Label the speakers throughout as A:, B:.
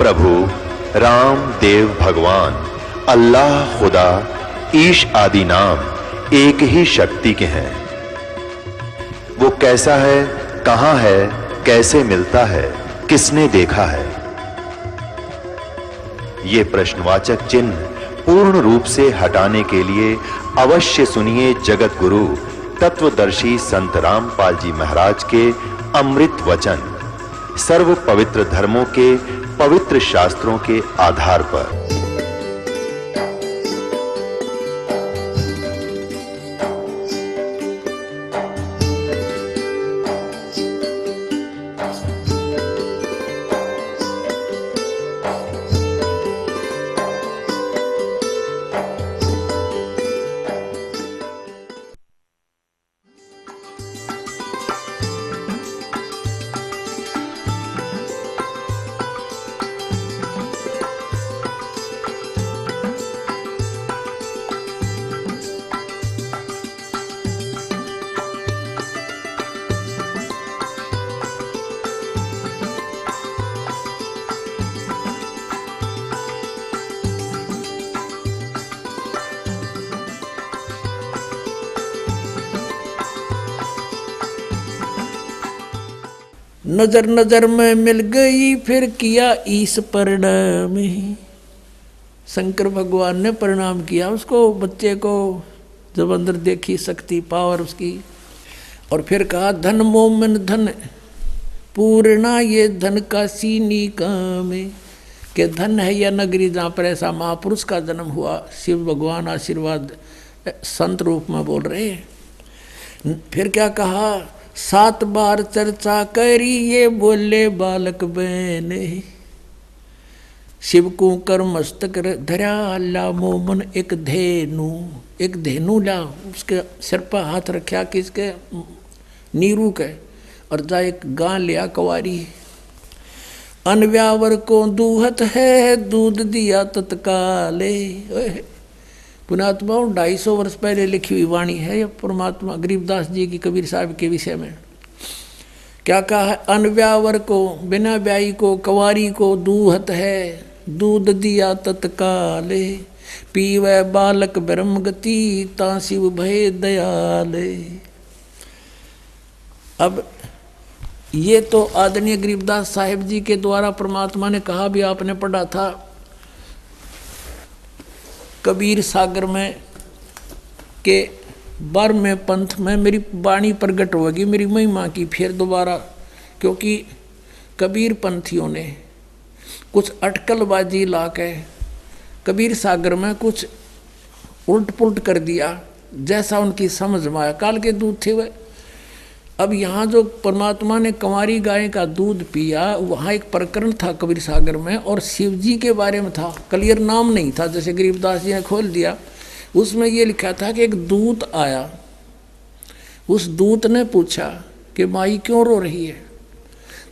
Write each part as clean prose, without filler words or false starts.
A: प्रभु राम देव भगवान अल्लाह खुदा ईश आदि नाम एक ही शक्ति के हैं। वो कैसा है, कहां है, कैसे मिलता है, किसने देखा है? ये प्रश्नवाचक चिन्ह पूर्ण रूप से हटाने के लिए अवश्य सुनिए जगत गुरु तत्वदर्शी संत रामपाल जी महाराज के अमृत वचन, सर्व पवित्र धर्मों के पवित्र शास्त्रों के आधार पर।
B: नजर नजर में मिल गई फिर किया ईस परिणाम। शंकर भगवान ने प्रणाम किया उसको, बच्चे को, जब अंदर देखी शक्ति पावर उसकी, और फिर कहा धन मोमन धन पूर्णा ये धन का सीनी काम, के धन है यह नगरी जहाँ पर ऐसा महापुरुष का जन्म हुआ। शिव भगवान आशीर्वाद संत रूप में बोल रहे हैं। फिर क्या कहा, 7 बार चर्चा करी ये बोले बालक बहने, शिव को कर मस्तक धरा ला मोमन एक धेनु ला, उसके सिर पर हाथ रखा कि इसके नीरू के, और जा एक गां लिया कवारी। अनव्यावर को दूहत है दूध दिया तत्काले। पुणात्माओं 250 वर्ष पहले लिखी हुई वाणी है यह परमात्मा गरीबदास जी की कबीर साहब के विषय में। क्या कहा है, अनव्यावर को, बिना ब्याई को, कवारी को दूहत है दूध दिया तत्काले, पीवै बालक ब्रह्म गति ता शिव भय दयाले। अब ये तो आदरणीय गरीबदास साहिब जी के द्वारा परमात्मा ने कहा भी आपने पढ़ा था कबीर सागर में के 12वें पंथ में मेरी वाणी प्रकट होगी मेरी महिमा की फिर दोबारा, क्योंकि कबीर पंथियों ने कुछ अटकलबाजी ला के कबीर सागर में कुछ उल्ट पुलट कर दिया जैसा उनकी समझ में आया। काल के दूध थे वह। अब यहाँ जो परमात्मा ने कंवारी गाय का दूध पिया, वहाँ एक प्रकरण था कबीर सागर में, और शिव जी के बारे में था, क्लियर नाम नहीं था, जैसे गरीबदास जी ने खोल दिया। उसमें ये लिखा था कि एक दूत आया, उस दूत ने पूछा कि माई क्यों रो रही है,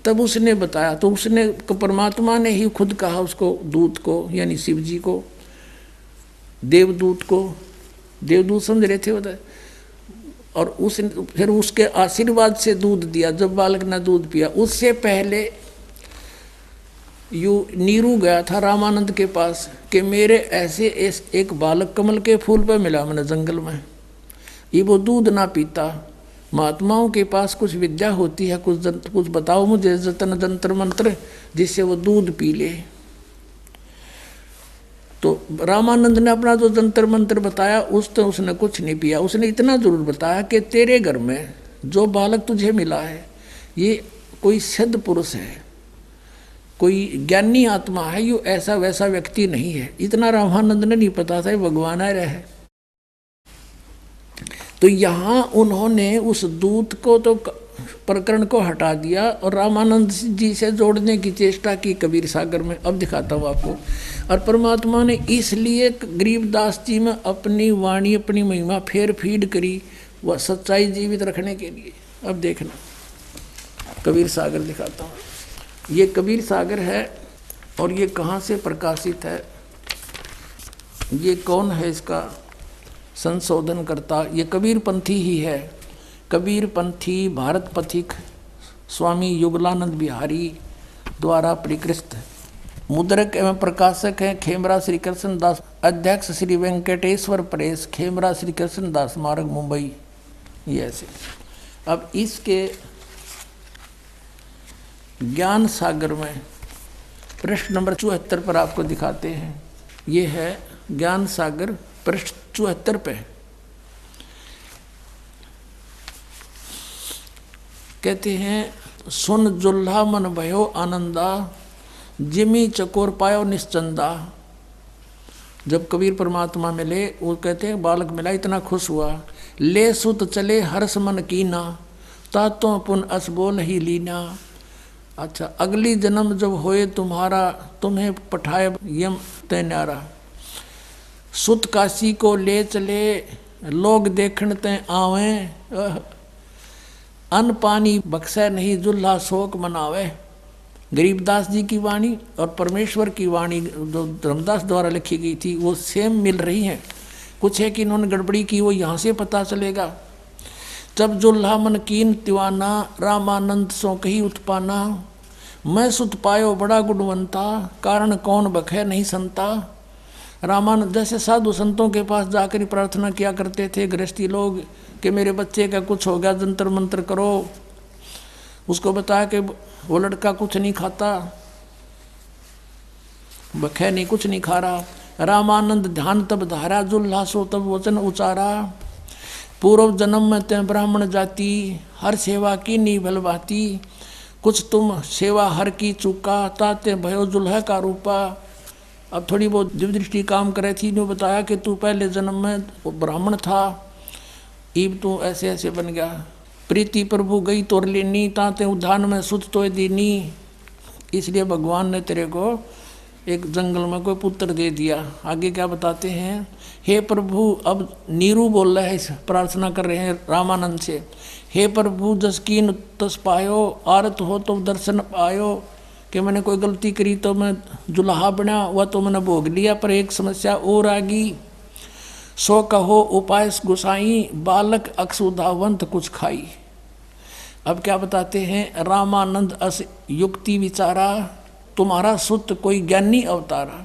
B: तब उसने बताया, तो उसने परमात्मा ने ही खुद कहा उसको, दूत को यानी शिव जी को, देवदूत को, देवदूत समझ रहे थे बताए, और फिर उसके आशीर्वाद से दूध दिया। जब बालक ने दूध पिया, उससे पहले नीरू गया था रामानंद के पास कि मेरे ऐसे एक बालक कमल के फूल पर मिला मैंने जंगल में, ये वो दूध ना पीता। महात्माओं के पास कुछ विद्या होती है, कुछ बताओ मुझे जतन जंतर मंत्र जिससे वो दूध पी ले। तो रामानंद ने अपना जो जंतर मंत्र बताया उसने कुछ नहीं पिया। उसने इतना जरूर बताया कि तेरे घर में जो बालक तुझे मिला है ये कोई सिद्ध पुरुष है, कोई ज्ञानी आत्मा है, ये ऐसा वैसा व्यक्ति नहीं है। इतना रामानंद ने नहीं पता था, भगवान आ रहे। तो यहाँ उन्होंने उस दूत को तो प्रकरण को हटा दिया और रामानंद जी से जोड़ने की चेष्टा की कबीर सागर में। अब दिखाता हूँ आपको। और परमात्मा ने इसलिए गरीबदास जी में अपनी वाणी, अपनी महिमा फेर फीड करी, वह सच्चाई जीवित रखने के लिए। अब देखना कबीर सागर दिखाता हूँ। ये कबीर सागर है और ये कहाँ से प्रकाशित है, ये कौन है इसका संशोधन करता, ये कबीर पंथी ही है। कबीर पंथी भारत पथिक स्वामी युगलानंद बिहारी द्वारा परिकृत मुद्रक एवं प्रकाशक हैं खेमरा श्री कृष्ण दास, अध्यक्ष श्री वेंकटेश्वर प्रेस, खेमरा श्री कृष्ण दास मार्ग, मुंबई। ये ऐसे। अब इसके ज्ञान सागर में पृष्ठ नंबर 74 पर आपको दिखाते हैं। ये है ज्ञान सागर पृष्ठ 74 पे। कहते हैं सुन जुल्हा मन भयो आनंदा, जिमी चकोर पायो निश्चंदा। जब कबीर परमात्मा मिले, वो कहते हैं बालक मिला इतना खुश हुआ। ले सुत चले हर्ष मन कीना, तातों पुन अस बोल ही लीना। अच्छा, अगली जन्म जब होए तुम्हारा, तुम्हें पठाए यम तैनारा। सुत काशी को ले चले, लोग देखण तय आवे। अन्न पानी बख्शे नहीं, जुल्हा शोक मनावे। गरीबदास जी की वाणी और परमेश्वर की वाणी जो धर्मदास द्वारा लिखी गई थी वो सेम मिल रही हैं। कुछ है कि इन्होंने गड़बड़ी की, वो यहाँ से पता चलेगा। जब जुल्हा मन कीन तिवाना, रामानंद सो कही उत्पाना। मैं सुत पायो बड़ा गुणवंता, कारण कौन बखे नहीं संता। रामानंद जैसे साधु संतों के पास जाकर प्रार्थना किया करते थे गृहस्थी लोग कि मेरे बच्चे का कुछ हो गया, जंतर मंत्र करो। उसको बताया कि वो लड़का कुछ नहीं खाता, बखे नहीं, कुछ नहीं खा रहा। रामानंद ध्यान तब धारा, जुल्हा सो तब वचन उचारा। पूर्व जन्म में तय ब्राह्मण जाति, हर सेवा की नी भलभाती। कुछ तुम सेवा हर की चूका, ताते भयो जुल्हा का रूपा। अब थोड़ी बहुत दिव्यदृष्टि काम करे थी, ने बताया कि तू पहले जन्म में ब्राह्मण था, ईब तू ऐसे ऐसे बन गया। प्रीति प्रभु गई तोर लेनी, ताते उद्यान में सुत तो दीनी। इसलिए भगवान ने तेरे को एक जंगल में कोई पुत्र दे दिया। आगे क्या बताते हैं, हे प्रभु, अब नीरू बोल रहा है, प्रार्थना कर रहे हैं रामानंद से। हे प्रभु जस कीन तस पायो, आरत हो तो दर्शन पायो। कि मैंने कोई गलती करी तो मैं जुल्हा बना, वह तो मैंने भोग लिया, पर एक समस्या और आ गई। सो कहो उपाय गुसाई, बालक अक्षुधावंत कुछ खाई। अब क्या बताते हैं, रामानंद अस युक्ति विचारा, तुम्हारा सुत कोई ज्ञानी अवतारा।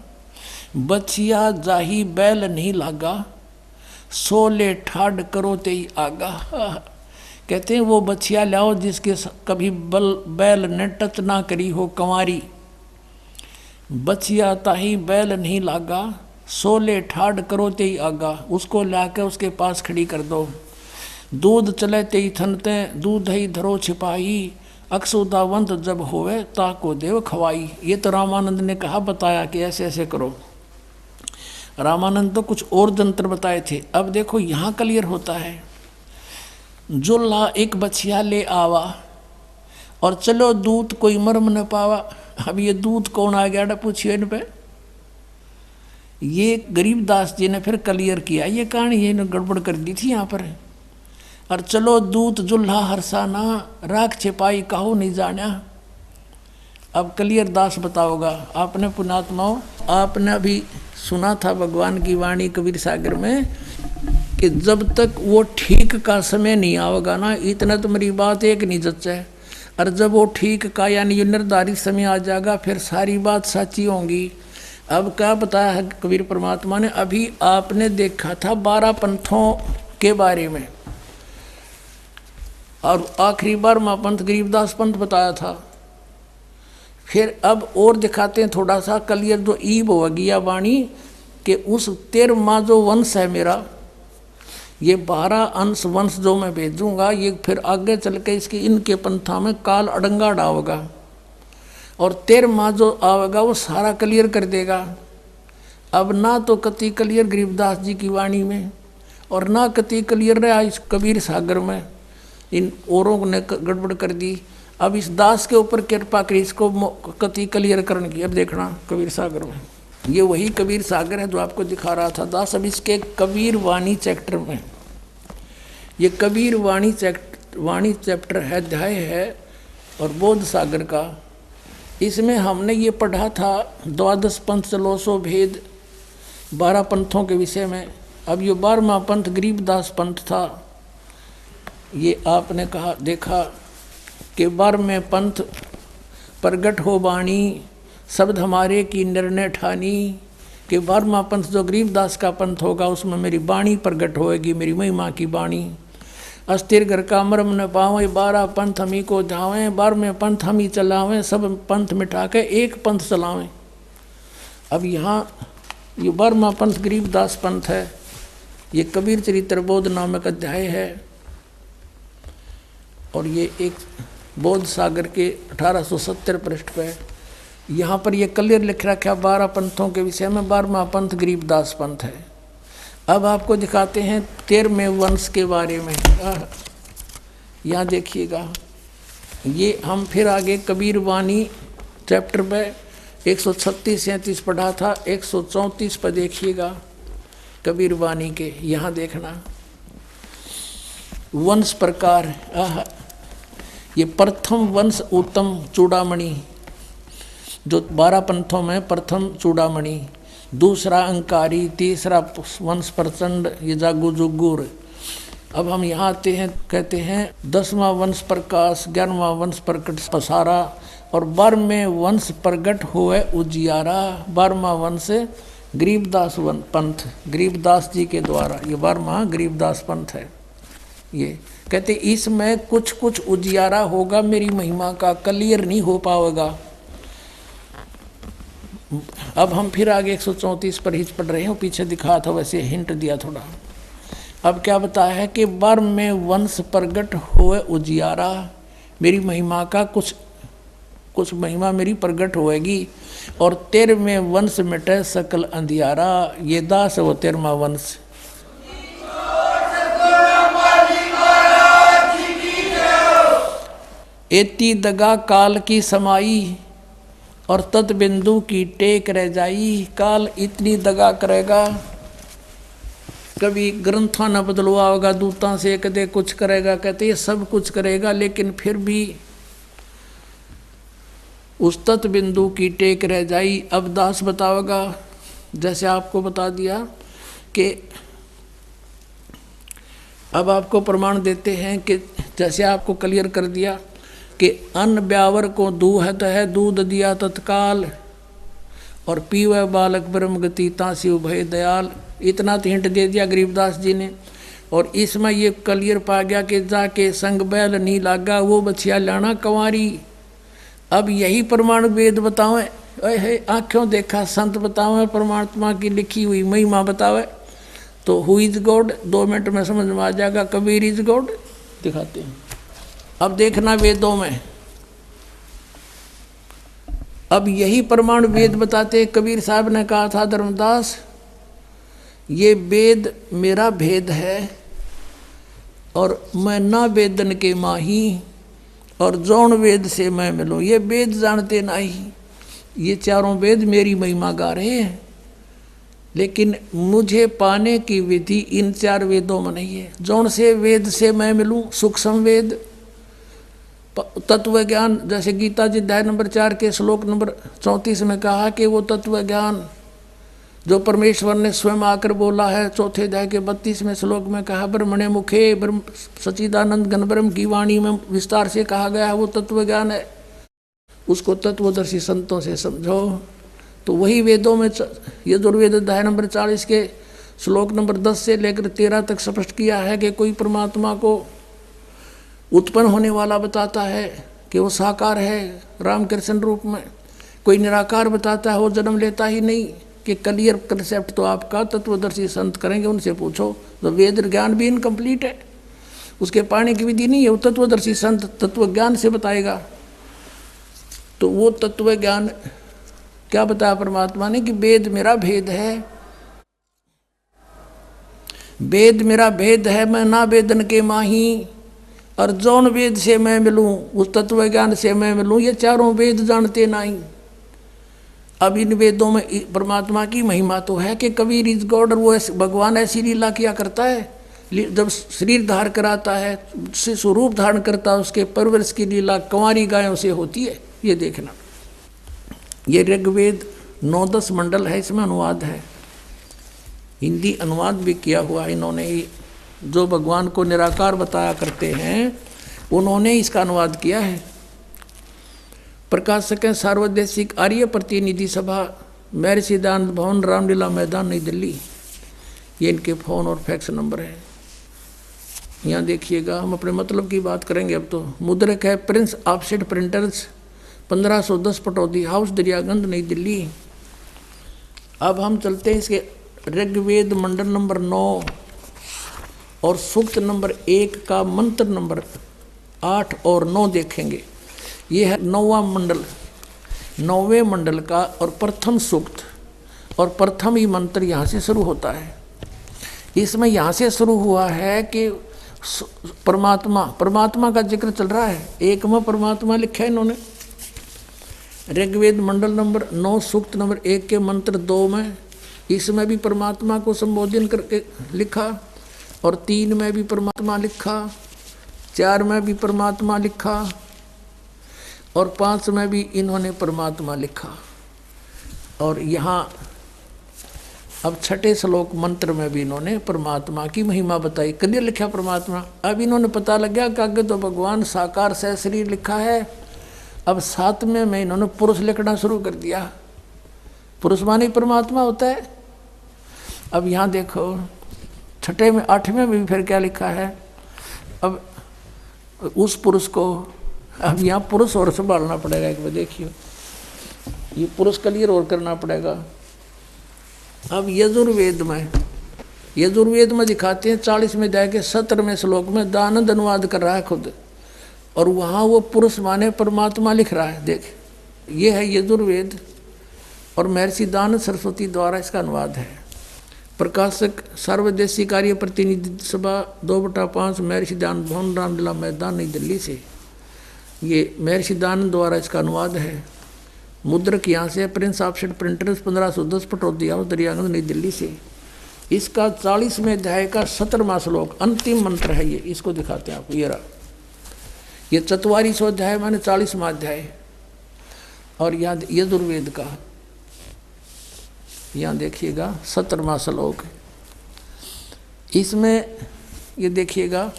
B: बचिया जाही बैल नहीं लागा, सो ले ठाड करो ते आगा। कहते हैं वो बछिया लाओ जिसके कभी बैल ने टच ना करी हो कंवारी। बछिया ताही बैल नहीं लागा, सोले ठाड करो ते आगा। उसको लाकर उसके पास खड़ी कर दो। दूध चले ते थनते, दूध ही धरो छिपाई। अक्षुदावंत जब होवे ताको देव खवाई। ये तो रामानंद ने कहा, बताया कि ऐसे ऐसे करो। रामानंद तो कुछ और जंत्र बताए थे। अब देखो यहाँ क्लियर होता है। जुल्हा एक बछिया ले आवा, और चलो दूध कोई मर्म न पावा। अब ये दूध कौन आ गया पूछिए इन पे। ये गरीबदास जी ने फिर क्लियर किया, ये कहानी ये गड़बड़ कर दी थी यहाँ पर। और चलो दूत जुल्हा हरसाना, राख छिपाई कहो नहीं जाना। अब क्लियर दास बताओगा। आपने पुणात्माओं, आपने अभी सुना था भगवान की वाणी कबीर सागर में कि जब तक वो ठीक का समय नहीं आवेगा ना, इतना तो मेरी बात एक नहीं जच है। और जब वो ठीक का यानी ये निर्धारित समय आ जाएगा, फिर सारी बात सच्ची होंगी। अब क्या बताया है कबीर परमात्मा ने, अभी आपने देखा था 12 पंथों के बारे में, और आखिरी बार पंथ गरीबदास पंथ बताया था। फिर अब और दिखाते हैं थोड़ा सा क्लियर, जो ईब होगी या वाणी कि उस 13वां जो वंश है मेरा, ये 12 अंश वंश जो मैं भेजूंगा, ये फिर आगे चल के इसकी इनके पंथा में काल अड़ंगा डालेगा, और 13वां जो आवेगा वो सारा क्लियर कर देगा। अब ना तो कति क्लियर गरीबदास जी की वाणी में, और ना कति क्लियर रहा इस कबीर सागर में। इन औरों ने गड़बड़ कर दी। अब इस दास के ऊपर कृपा करी इसको कति क्लियर करने की। अब देखना कबीर सागर में, ये वही कबीर सागर है जो आपको दिखा रहा था दास। अब इसके कबीर वाणी चैप्टर में, ये कबीर वाणी चैप्टर है, अध्याय है और बोध सागर का। इसमें हमने ये पढ़ा था 12 पंथ चलोसो भेद, 12 पंथों के विषय में। अब ये 12वां पंथ गरीबदास पंथ था। ये आपने कहा देखा कि 12वें पंथ प्रगट हो वाणी, शब्द हमारे की निर्णय ठानी कि 12वां पंथ जो गरीबदास का पंथ होगा उसमें मेरी वाणी प्रगट होएगी, मेरी महिमा की वाणी। अस्थिर घर का मर्म न पावें, 12 पंथ हम ही को जावें, 12वें पंथ हम ही चलावें, सब पंथ मिटा के एक पंथ चलावें। अब यहाँ ये 12वां पंथ गरीबदास पंथ है। ये कबीर चरित्र बोध नामक अध्याय है और ये एक बोध सागर के 1870 पृष्ठ पे यहाँ पर ये क्लियर लिख रखा 12 पंथों के विषय में। 12वां पंथ गरीबदास पंथ है। अब आपको दिखाते हैं 13वें वंश के बारे में। यहाँ देखिएगा, ये हम फिर आगे कबीर वाणी चैप्टर पे 136-37 पढ़ा था, 134 पर देखिएगा कबीर वाणी के। यहाँ देखना वंश प्रकार। ये प्रथम वंश उत्तम चूड़ामणि, जो 12 पंथों में प्रथम चूड़ामणि, दूसरा अंकारी, तीसरा वंश प्रचंड, ये जागू जुगुर। अब हम यहाँ आते हैं, कहते हैं 10वां वंश प्रकाश, 11वां वंश प्रकट पसारा और 12वें वंश प्रगट हुए उजियारा। 12वां वंश गरीबदास पंथ, गरीबदास जी के द्वारा ये 12वां गरीबदास पंथ है। ये कहते इसमें कुछ कुछ उजियारा होगा, मेरी महिमा का क्लियर नहीं हो पाएगा। अब हम फिर आगे 134 पर ही पढ़ रहे हैं, पीछे दिखा था वैसे हिंट दिया थोड़ा। अब क्या बताया है कि 12वें वंश प्रगट हुए उजियारा, मेरी महिमा का कुछ महिमा मेरी प्रगट होएगी। और 13वें वंश मिटे सकल अंधियारा, ये दास वो 13वां वंश। एती दगा काल की समाई और तत् बिंदु की टेक रह जाई। काल इतनी दगा करेगा, कभी ग्रंथा न बदलवा होगा, दूतां से कदे कुछ करेगा, कहते ये सब कुछ करेगा, लेकिन फिर भी उस तत् बिंदु की टेक रह जाई। अब दास बताओगा, जैसे आपको बता दिया कि अब आपको प्रमाण देते हैं कि जैसे आपको क्लियर कर दिया कि अन्न ब्यावर को दूहत है, दूध दिया तत्काल, और पीवे बालक ब्रह्म गति तासी उभय दयाल। इतना तो हिंट दे दिया गरीबदास जी ने। और इसमें ये क्लियर पा गया कि जाके संग बैल नहीं लागा, वो बछिया लाना कंवारी। अब यही प्रमाण वेद बतावे, आँखों देखा संत बतावे, परमात्मा की लिखी हुई महिमा बतावे, तो हु इज गॉड 2 मिनट में समझ में आ जाएगा। कबीर इज गॉड दिखाते हैं। अब देखना वेदों में, अब यही प्रमाण वेद बताते। कबीर साहब ने कहा था, धर्मदास ये वेद मेरा भेद है और मैं ना वेदन के माही, और जौन वेद से मैं मिलूं, ये वेद जानते नहीं। ये चारों वेद मेरी महिमा गा रहे हैं, लेकिन मुझे पाने की विधि इन 4 वेदों में नहीं है। जौन से वेद से मैं मिलूं, सूक्ष्म वेद, तत्व ज्ञान, जैसे गीता जी अध्याय नंबर 4 के श्लोक नंबर 34 में कहा कि वो तत्व ज्ञान जो परमेश्वर ने स्वयं आकर बोला है, 4 अध्याय के 32वें श्लोक में कहा, ब्रह्मणे मुखे ब्रह्म सच्चिदानंद घन ब्रह्म की वाणी में विस्तार से कहा गया है, वो तत्व ज्ञान है। उसको तत्वदर्शी संतों से समझो। तो वही वेदों में यजुर्वेद अध्याय नंबर 40 के श्लोक नंबर 10 से लेकर 13 तक स्पष्ट किया है कि कोई परमात्मा को उत्पन्न होने वाला बताता है कि वो साकार है रामकृष्ण रूप में, कोई निराकार बताता है वो जन्म लेता ही नहीं, कि क्लियर कंसेप्ट तो आपका तत्वदर्शी संत करेंगे, उनसे पूछो। तो वेद ज्ञान भी इनकम्प्लीट है, उसके पाने की विधि नहीं है, वो तत्वदर्शी संत तत्व ज्ञान से बताएगा। तो वो तत्व ज्ञान क्या बताया परमात्मा ने कि वेद मेरा भेद है, वेद मेरा भेद है, मैं ना वेदन के माही, और जौन वेद से मैं मिलूं, उस तत्व ज्ञान से मैं मिलूं, ये चारों वेद जानते नहीं। अब इन वेदों में परमात्मा की महिमा तो है कि कबीर इज गॉड, और वो भगवान ऐसी लीला किया करता है। जब शरीर धारण कराता है, स्वरूप धारण करता है, उसके परवरिश की लीला कंवारी गायों से होती है। ये देखना, ये ऋग्वेद 9-10 मंडल है, इसमें अनुवाद है, हिंदी अनुवाद भी किया हुआ इन्होंने ही। जो भगवान को निराकार बताया करते हैं, उन्होंने इसका अनुवाद किया है। प्रकाशक हैं सार्वदेशिक आर्य प्रतिनिधि सभा, महर्षि दयानंद भवन, रामलीला मैदान, नई दिल्ली। ये इनके फ़ोन और फैक्स नंबर है। यहाँ देखिएगा, हम अपने मतलब की बात करेंगे अब तो। मुद्रक है Prince offset printers, 1510 Pataudi house, Daryaganj, नई दिल्ली। अब हम चलते हैं इसके ऋग्वेद मंडल नंबर 9 और सूक्त नंबर 1 का मंत्र नंबर 8 और 9 देखेंगे। ये है 9वां मंडल, 9वें मंडल का और प्रथम सूक्त और प्रथम ही मंत्र यहाँ से शुरू होता है। इसमें यहाँ से शुरू हुआ है कि परमात्मा का जिक्र चल रहा है। एक में परमात्मा लिखा है इन्होंने, ऋग्वेद मंडल नंबर 9 सूक्त नंबर 1 के मंत्र 2 में, इसमें भी परमात्मा को संबोधन करके लिखा, और 3 में भी परमात्मा लिखा, 4 में भी परमात्मा लिखा, और 5 में भी इन्होंने परमात्मा लिखा। और यहाँ अब 6ठे श्लोक मंत्र में भी इन्होंने परमात्मा की महिमा बताई। क्लियर लिखा परमात्मा। अब इन्होंने पता लग गया कि आगे तो भगवान साकार से शरीर लिखा है। अब 7वें में इन्होंने पुरुष लिखना शुरू कर दिया। पुरुष माने परमात्मा होता है। अब यहाँ देखो 6ठे में 8वें में भी फिर क्या लिखा है। अब उस पुरुष को, अब यहाँ पुरुष और संभालना पड़ेगा। एक बार देखिए, ये पुरुष क्लियर और करना पड़ेगा। अब यजुर्वेद में दिखाते हैं 40वें अध्याय के 17वें श्लोक में दानंद अनुवाद कर रहा है खुद, और वहाँ वो पुरुष माने परमात्मा लिख रहा है। देख, ये है यजुर्वेद और महर्षि दानंद सरस्वती द्वारा इसका अनुवाद है। प्रकाशक सर्वदेशी कार्य प्रतिनिधि सभा 2/5 महर्षि दयानंद भवन, रामलीला मैदान, नई दिल्ली से। ये महर्षि दानंद द्वारा इसका अनुवाद है। मुद्रक यहाँ से Prince offset printers, 1510 Pataudi house, Daryaganj, नई दिल्ली से। इसका 40वें अध्याय का 17वां श्लोक अंतिम मंत्र है। ये इसको दिखाते हैं आपको। ये रहा, ये 44वां अध्याय माने 40वां अध्याय। और यहाँ यजुर्वेद का, यहाँ देखिएगा 17वां श्लोक। इसमें ये देखिएगा,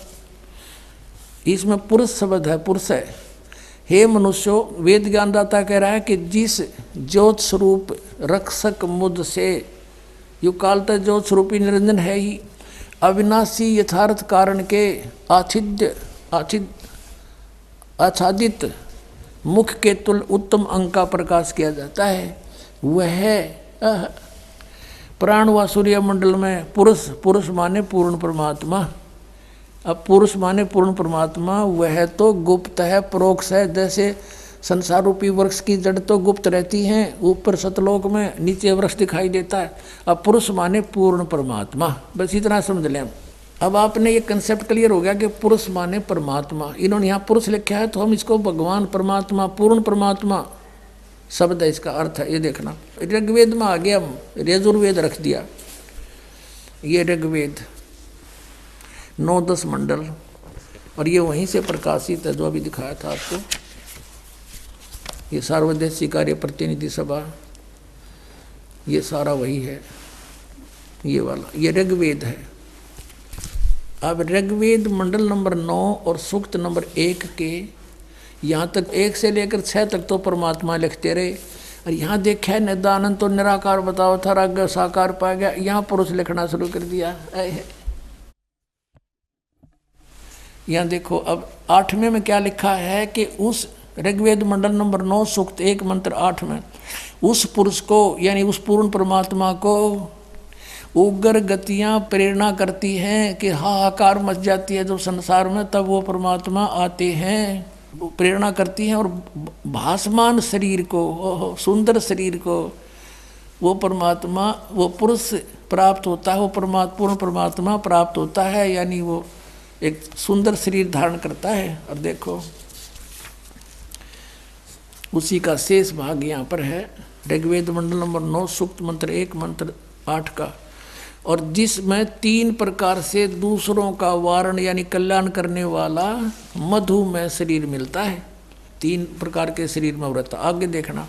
B: इसमें पुरुष शब्द है, पुरुष है। हे मनुष्यों, वेद ज्ञानदाता कह रहा है कि जिस ज्योत स्वरूप रक्षक मुद से, युकालता ज्योत स्वरूपी निरंजन है ही, अविनाशी यथार्थ कारण के आच्छादित मुख के तुल उत्तम अंग का प्रकाश किया जाता है। वह प्राण व सूर्य मंडल में पुरुष माने पूर्ण परमात्मा। अब पुरुष माने पूर्ण परमात्मा, वह तो गुप्त है, परोक्ष है। जैसे संसार रूपी वृक्ष की जड़ तो गुप्त रहती है, ऊपर सतलोक में, नीचे वृक्ष दिखाई देता है। अब पुरुष माने पूर्ण परमात्मा, बस इतना समझ लें। अब आपने ये कंसेप्ट क्लियर हो गया कि पुरुष माने परमात्मा। इन्होंने यहाँ पुरुष लिखा है तो हम इसको भगवान परमात्मा, पूर्ण परमात्मा शब्द है, इसका अर्थ है। ये देखना, ऋग्वेद में आ गया, यजुर्वेद रख दिया। ये ऋग्वेद 9-10 मंडल, और ये वहीं से प्रकाशित है जो अभी दिखाया था आपको। ये सार्वदेशी कार्य प्रतिनिधि सभा, ये सारा वही है, ये वाला, ये ऋग्वेद है। अब ऋग्वेद मंडल नंबर 9 और सूक्त नंबर 1 के यहाँ तक 1 से लेकर 6 तक तो परमात्मा लिखते रहे। और यहाँ देखा है निदानंद तो निराकार बताओ था, राग साकार पा गया। यहाँ पुरुष लिखना शुरू कर दिया। यहाँ देखो, अब 8वें में क्या लिखा है कि उस ऋग्वेद मंडल नंबर 9 सूक्त 1 मंत्र 8 में, उस पुरुष को यानी उस पूर्ण परमात्मा को उग्र गतियाँ प्रेरणा करती हैं कि हाहाकार मच जाती है जब संसार में, तब वो परमात्मा आते हैं, प्रेरणा करती हैं। और भासमान शरीर को, सुंदर शरीर को वो परमात्मा, वो पुरुष प्राप्त होता है, वो पूर्ण परमात्मा प्राप्त होता है, यानी वो एक सुंदर शरीर धारण करता है। और देखो उसी का शेष भाग यहाँ पर है, ऋग्वेद मंडल नंबर 9 सूक्त मंत्र 1 मंत्र 8 का। और जिसमें 3 प्रकार से दूसरों का वारण यानी कल्याण करने वाला मधुमेह शरीर मिलता है। 3 प्रकार के शरीर में व्रत। आगे देखना,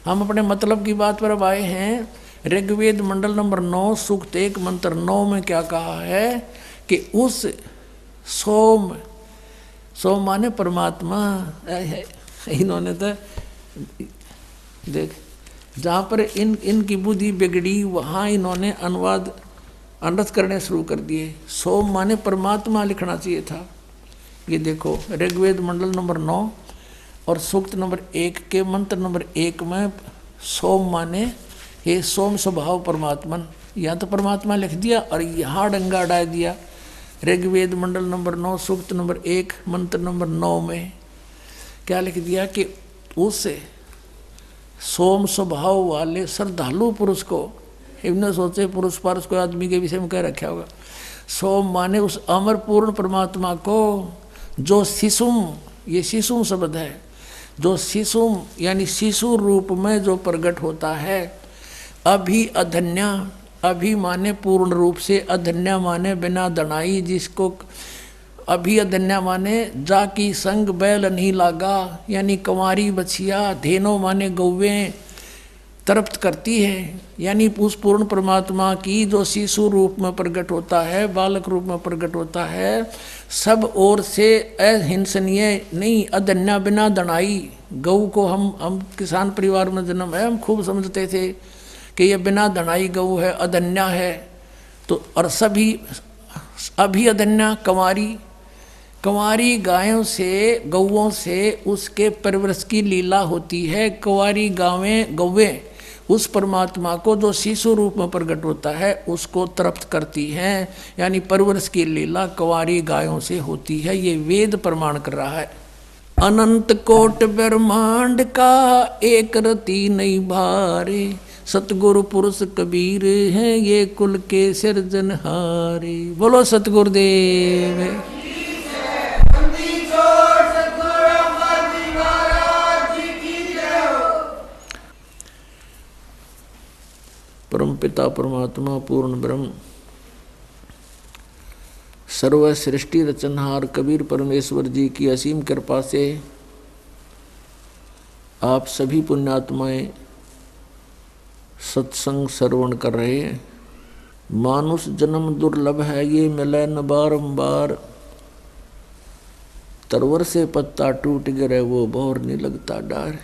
B: हम अपने मतलब की बात पर अब आए हैं। ऋग्वेद मंडल नंबर 9 सूक्त 1 मंत्र 9 में क्या कहा है कि उस सोम माने परमात्मा, इन्होंने तो देख, जहाँ पर इनकी बुद्धि बिगड़ी वहाँ इन्होंने अनुवाद अनर्थ करने शुरू कर दिए। सोम माने परमात्मा लिखना चाहिए था। ये देखो ऋग्वेद मंडल नंबर 9 और सूक्त नंबर 1 के मंत्र नंबर 1 में सोम माने हे सोम स्वभाव परमात्मन, यहाँ तो परमात्मा लिख दिया और यहाँ डंगा अड़ा दिया। ऋग्वेद मंडल नंबर 9 सूक्त नंबर 1 मंत्र नंबर 9 में क्या लिख दिया कि उस सोम स्वभाव वाले श्रद्धालु पुरुष को, इन्होंने सोचे पुरुष पारुष कोई आदमी के विषय में कह रखा होगा। सोम माने उस अमर पूर्ण परमात्मा को जो शिशुम, ये शिशुम शब्द है, जो शिशुम यानी शिशु रूप में जो प्रकट होता है। अभी अधन्या, अभी माने पूर्ण रूप से, अधन्या माने बिना दनाई, जिसको अभी अधन्या माने जाकी संग बैल नहीं लागा, यानी कंवारी बछिया, धेनो माने गौवें तृप्त करती है, यानी उस पूर्ण परमात्मा की जो शिशु रूप में प्रकट होता है, बालक रूप में प्रकट होता है, सब ओर से अहिंसनीय नहीं, अधन्या बिना दनाई। गौ को हम किसान परिवार में जन्म है, हम खूब समझते थे कि ये बिना दनाई गौ है, अधन्या है। तो और सभी अभी अधन्या कंवारी गायों से, गौओं से उसके परवरिश की लीला होती है। कंवारी गौवें उस परमात्मा को जो शिशु रूप में प्रकट होता है उसको तृप्त करती हैं, यानी परवरिश की लीला कंवारी गायों से होती है। ये वेद प्रमाण कर रहा है। अनंत कोट ब्रह्मांड का एक रति नहीं भारे, सतगुरु पुरुष कबीर हैं ये कुल के सिरजनहारे। बोलो सतगुरुदेव। परम पिता परमात्मा पूर्ण ब्रह्म सर्व सृष्टि रचनहार कबीर परमेश्वर जी की असीम कृपा से आप सभी पुण्यात्माएं सत्संग श्रवण कर रहे हैं। मानुष जन्म दुर्लभ है, ये मिले न बारंबार, तरवर से पत्ता टूट गिरे वो भौर नहीं लगता डार।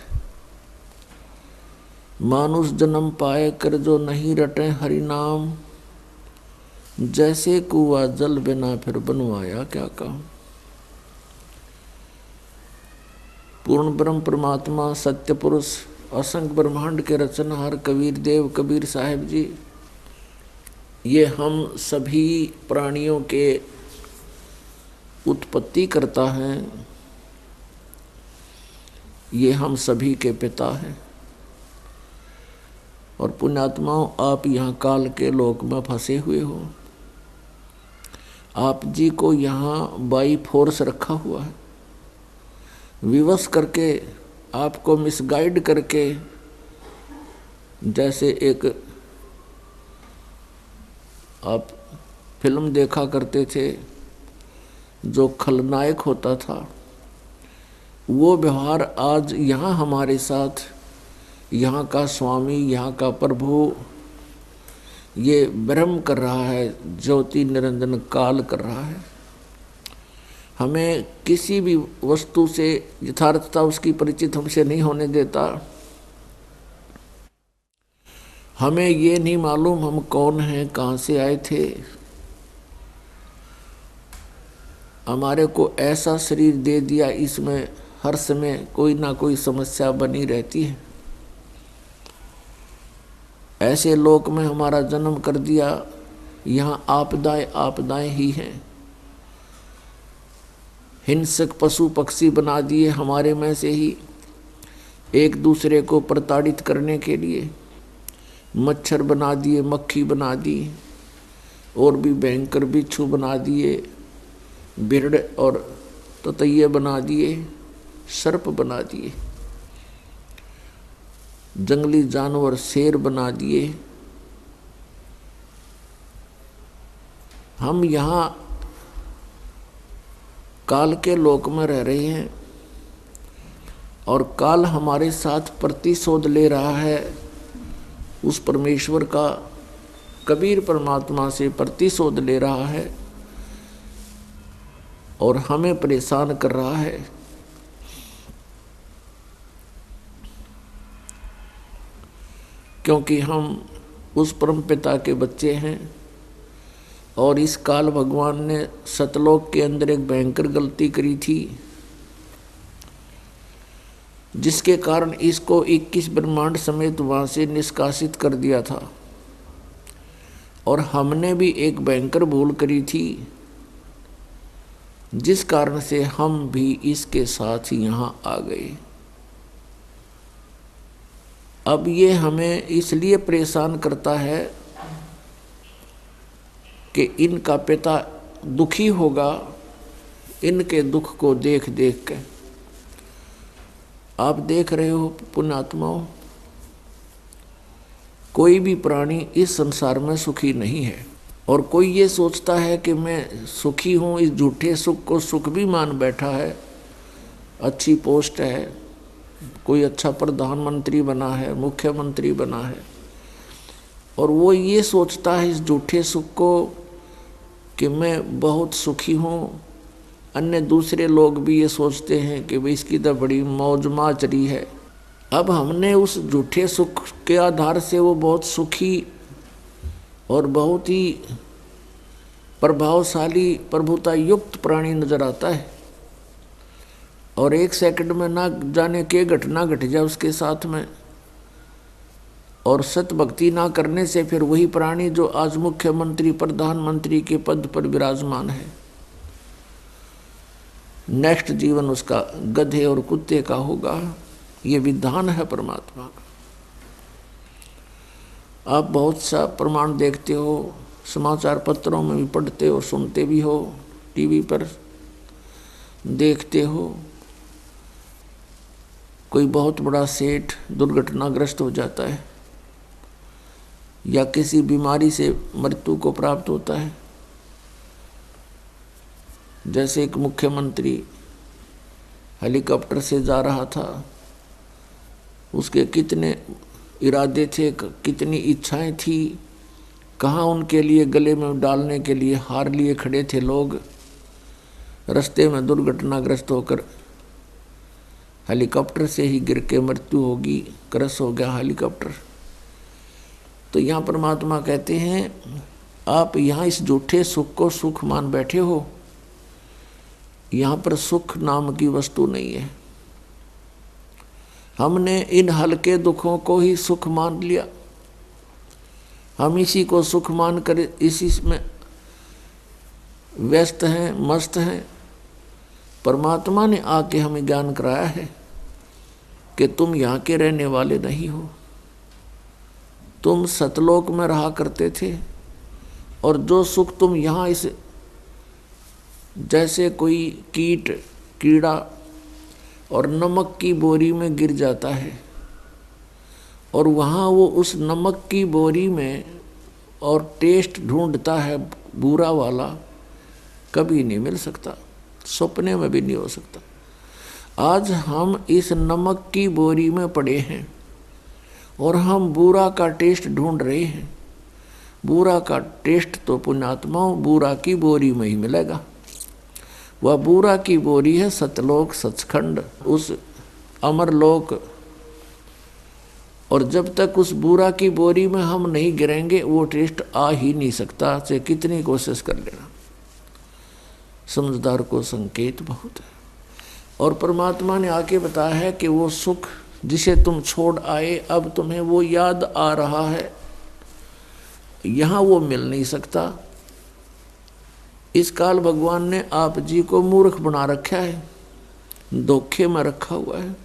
B: मानुष जन्म पाए कर जो नहीं रटे हरि नाम, जैसे कुआ जल बिना फिर बनवाया क्या काम। पूर्ण ब्रह्म परमात्मा सत्य पुरुष असंख्य ब्रह्मांड के रचनहार कबीर देव कबीर साहिब जी, ये हम सभी प्राणियों के उत्पत्ति करता है, ये हम सभी के पिता हैं। और पुण्यात्माओं, आप यहाँ काल के लोक में फंसे हुए हो। आप जी को यहाँ बाई फोर्स रखा हुआ है, विवश करके, आपको मिसगाइड करके। जैसे एक आप फिल्म देखा करते थे, जो खलनायक होता था, वो व्यवहार आज यहाँ हमारे साथ यहाँ का स्वामी, यहाँ का प्रभु ये ब्रह्म कर रहा है, ज्योति निरंजन काल कर रहा है। हमें किसी भी वस्तु से यथार्थता उसकी परिचित हमसे नहीं होने देता। हमें ये नहीं मालूम हम कौन हैं, कहाँ से आए थे। हमारे को ऐसा शरीर दे दिया, इसमें हर समय कोई ना कोई समस्या बनी रहती है। ऐसे लोक में हमारा जन्म कर दिया, यहाँ आपदाएं ही हैं। हिंसक पशु पक्षी बना दिए हमारे में से ही, एक दूसरे को प्रताड़ित करने के लिए। मच्छर बना दिए, मक्खी बना दी, और भी भयंकर बिच्छू बना दिए, बिरड़ और ततैये बना दिए, सर्प बना दिए, जंगली जानवर शेर बना दिए। हम यहाँ काल के लोक में रह रहे हैं और काल हमारे साथ प्रतिशोध ले रहा है। उस परमेश्वर का, कबीर परमात्मा से प्रतिशोध ले रहा है और हमें परेशान कर रहा है। क्योंकि हम उस परम पिता के बच्चे हैं और इस काल भगवान ने सतलोक के अंदर एक भयंकर गलती करी थी, जिसके कारण इसको 21 ब्रह्मांड समेत वहाँ से निष्कासित कर दिया था। और हमने भी एक भयंकर भूल करी थी, जिस कारण से हम भी इसके साथ ही यहाँ आ गए। अब ये हमें इसलिए परेशान करता है कि इनका पिता दुखी होगा इनके दुख को देख देख के। आप देख रहे हो पुण्यात्माओं, कोई भी प्राणी इस संसार में सुखी नहीं है। और कोई ये सोचता है कि मैं सुखी हूँ, इस झूठे सुख को सुख भी मान बैठा है, अच्छी पोस्ट है, कोई अच्छा प्रधानमंत्री बना है, मुख्यमंत्री बना है, और वो ये सोचता है इस झूठे सुख को कि मैं बहुत सुखी हूँ। अन्य दूसरे लोग भी ये सोचते हैं कि भाई इसकी तो बड़ी मौज माचरी है। अब हमने उस झूठे सुख के आधार से वो बहुत सुखी और बहुत ही प्रभावशाली प्रभुता युक्त प्राणी नजर आता है, और एक सेकंड में ना जाने के घटना घट जाए उसके साथ में। और सत भक्ति ना करने से फिर वही प्राणी जो आज मुख्यमंत्री प्रधानमंत्री के पद पर विराजमान है, नेक्स्ट जीवन उसका गधे और कुत्ते का होगा। ये विधान है परमात्मा का। आप बहुत सा प्रमाण देखते हो, समाचार पत्रों में भी पढ़ते हो, सुनते भी हो, टीवी पर देखते हो। कोई बहुत बड़ा सेठ दुर्घटनाग्रस्त हो जाता है या किसी बीमारी से मृत्यु को प्राप्त होता है। जैसे एक मुख्यमंत्री हेलीकॉप्टर से जा रहा था, उसके कितने इरादे थे, कितनी इच्छाएं थी, कहाँ उनके लिए गले में डालने के लिए हार लिए खड़े थे लोग। रास्ते में दुर्घटनाग्रस्त होकर हेलीकॉप्टर से ही गिर के मृत्यु होगी, क्रश हो गया हेलीकॉप्टर। तो यहाँ परमात्मा कहते हैं आप यहाँ इस झूठे सुख को सुख मान बैठे हो, यहाँ पर सुख नाम की वस्तु नहीं है। हमने इन हल्के दुखों को ही सुख मान लिया, हम इसी को सुख मान कर इसी में व्यस्त हैं, मस्त हैं। परमात्मा ने आके हमें ज्ञान कराया है कि तुम यहाँ के रहने वाले नहीं हो, तुम सतलोक में रहा करते थे, और जो सुख तुम यहाँ इस जैसे कोई कीट कीड़ा और नमक की बोरी में गिर जाता है, और वहाँ वो उस नमक की बोरी में और टेस्ट ढूंढता है बुरा वाला, कभी नहीं मिल सकता, सपने में भी नहीं हो सकता। आज हम इस नमक की बोरी में पड़े हैं और हम बुरा का टेस्ट ढूंढ रहे हैं। बुरा का टेस्ट तो पुण्यात्माओं बुरा की बोरी में ही मिलेगा। वह बुरा की बोरी है सतलोक सचखंड, उस अमरलोक। और जब तक उस बुरा की बोरी में हम नहीं गिरेंगे वो टेस्ट आ ही नहीं सकता, चाहे कितनी कोशिश कर लेना। समझदार को संकेत बहुत है। और परमात्मा ने आके बताया है कि वो सुख जिसे तुम छोड़ आए, अब तुम्हें वो याद आ रहा है, यहाँ वो मिल नहीं सकता। इस काल भगवान ने आप जी को मूर्ख बना रखा है, धोखे में रखा हुआ है।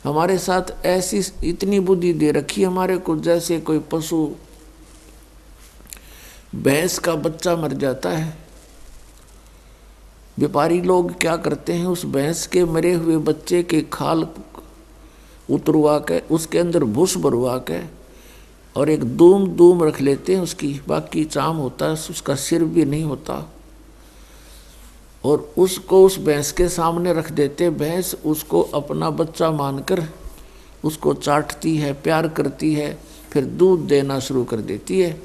B: हमारे साथ ऐसी इतनी बुद्धि दे रखी हमारे को, जैसे कोई पशु भैंस का बच्चा मर जाता है, व्यापारी लोग क्या करते हैं, उस भैंस के मरे हुए बच्चे के खाल उतरवा के उसके अंदर भूस भरवा के और एक दूम रख लेते हैं उसकी, बाकी चाम होता है, उसका सिर भी नहीं होता, और उसको उस भैंस के सामने रख देते। भैंस उसको अपना बच्चा मानकर उसको चाटती है, प्यार करती है, फिर दूध देना शुरू कर देती है।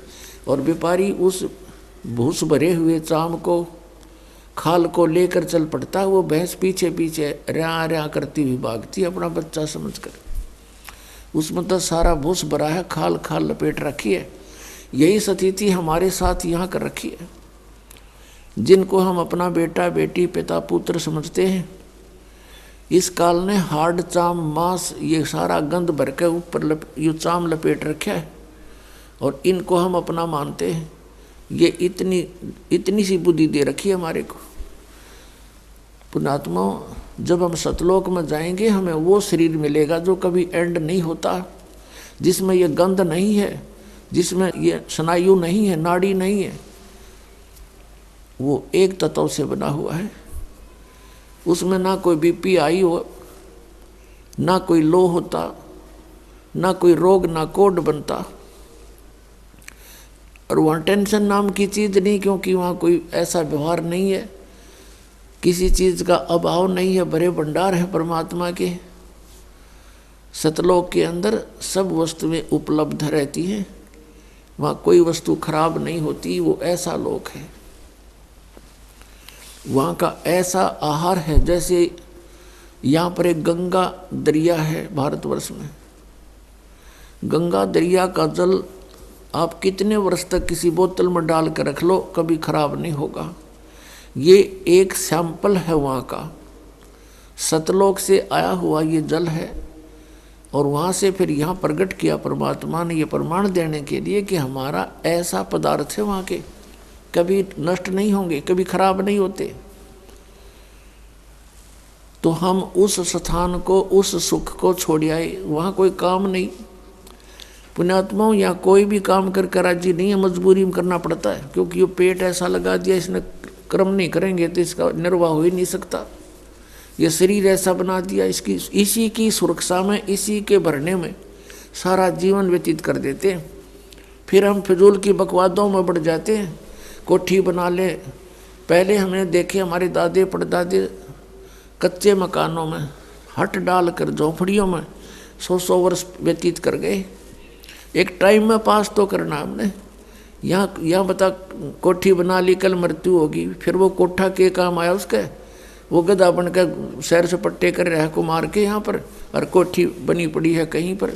B: और व्यापारी उस भूस भरे हुए चाम को, खाल को लेकर चल पड़ता है। वो भैंस पीछे पीछे रया रया करती हुई भागती है अपना बच्चा समझकर। उसमें तो सारा भूस भरा है, खाल खाल लपेट रखी है। यही स्थिति हमारे साथ यहाँ कर रखी है। जिनको हम अपना बेटा बेटी पिता पुत्र समझते हैं, इस काल ने हार्ड चाम मांस ये सारा गंद भर के ऊपर ये चाम लपेट रखा है, और इनको हम अपना मानते हैं। ये इतनी सी बुद्धि दे रखी है हमारे को। पुण्यात्मा, जब हम सतलोक में जाएंगे हमें वो शरीर मिलेगा जो कभी एंड नहीं होता, जिसमें ये गंध नहीं है, जिसमें ये स्नायु नहीं है, नाड़ी नहीं है। वो एक तत्व से बना हुआ है। उसमें ना कोई बीपी हाई हो, ना कोई लो होता, ना कोई रोग, ना कोड बनता। और वहाँ टेंशन नाम की चीज़ नहीं, क्योंकि वहाँ कोई ऐसा व्यवहार नहीं है, किसी चीज़ का अभाव नहीं है, बड़े भंडार है परमात्मा के। सतलोक के अंदर सब वस्तुएं उपलब्ध रहती हैं, वहाँ कोई वस्तु खराब नहीं होती। वो ऐसा लोक है, वहाँ का ऐसा आहार है। जैसे यहाँ पर एक गंगा दरिया है भारतवर्ष में। गंगा दरिया का जल आप कितने वर्ष तक किसी बोतल में डाल कर रख लो, कभी खराब नहीं होगा। ये एक सैंपल है वहाँ का, सतलोक से आया हुआ ये जल है, और वहाँ से फिर यहाँ प्रकट किया परमात्मा ने, ये प्रमाण देने के लिए कि हमारा ऐसा पदार्थ है वहाँ के, कभी नष्ट नहीं होंगे, कभी खराब नहीं होते। तो हम उस स्थान को, उस सुख को छोड़ आए। वहाँ कोई काम नहीं। पुण्यात्माओं, यहाँ कोई भी काम कर राजी नहीं है, मजबूरी में करना पड़ता है, क्योंकि ये पेट ऐसा लगा दिया, इसने कर्म नहीं करेंगे तो इसका निर्वाह हो ही नहीं सकता। ये शरीर ऐसा बना दिया, इसकी इसी की सुरक्षा में, इसी के भरने में सारा जीवन व्यतीत कर देते हैं। फिर हम फिजूल की बकवादों में बढ़ जाते हैं। कोठी बना ले। पहले हमने देखे हमारे दादे परदादे कच्चे मकानों में हट डाल कर झोंपड़ियों में 100 वर्ष व्यतीत कर गए। एक टाइम में पास तो करना हमने। यहाँ बता, कोठी बना ली, कल मृत्यु होगी, फिर वो कोठा के काम आया उसके? वो गधा बन कर सैर सपट्टे कर रहा है को मार के यहाँ पर, और कोठी बनी पड़ी है कहीं पर,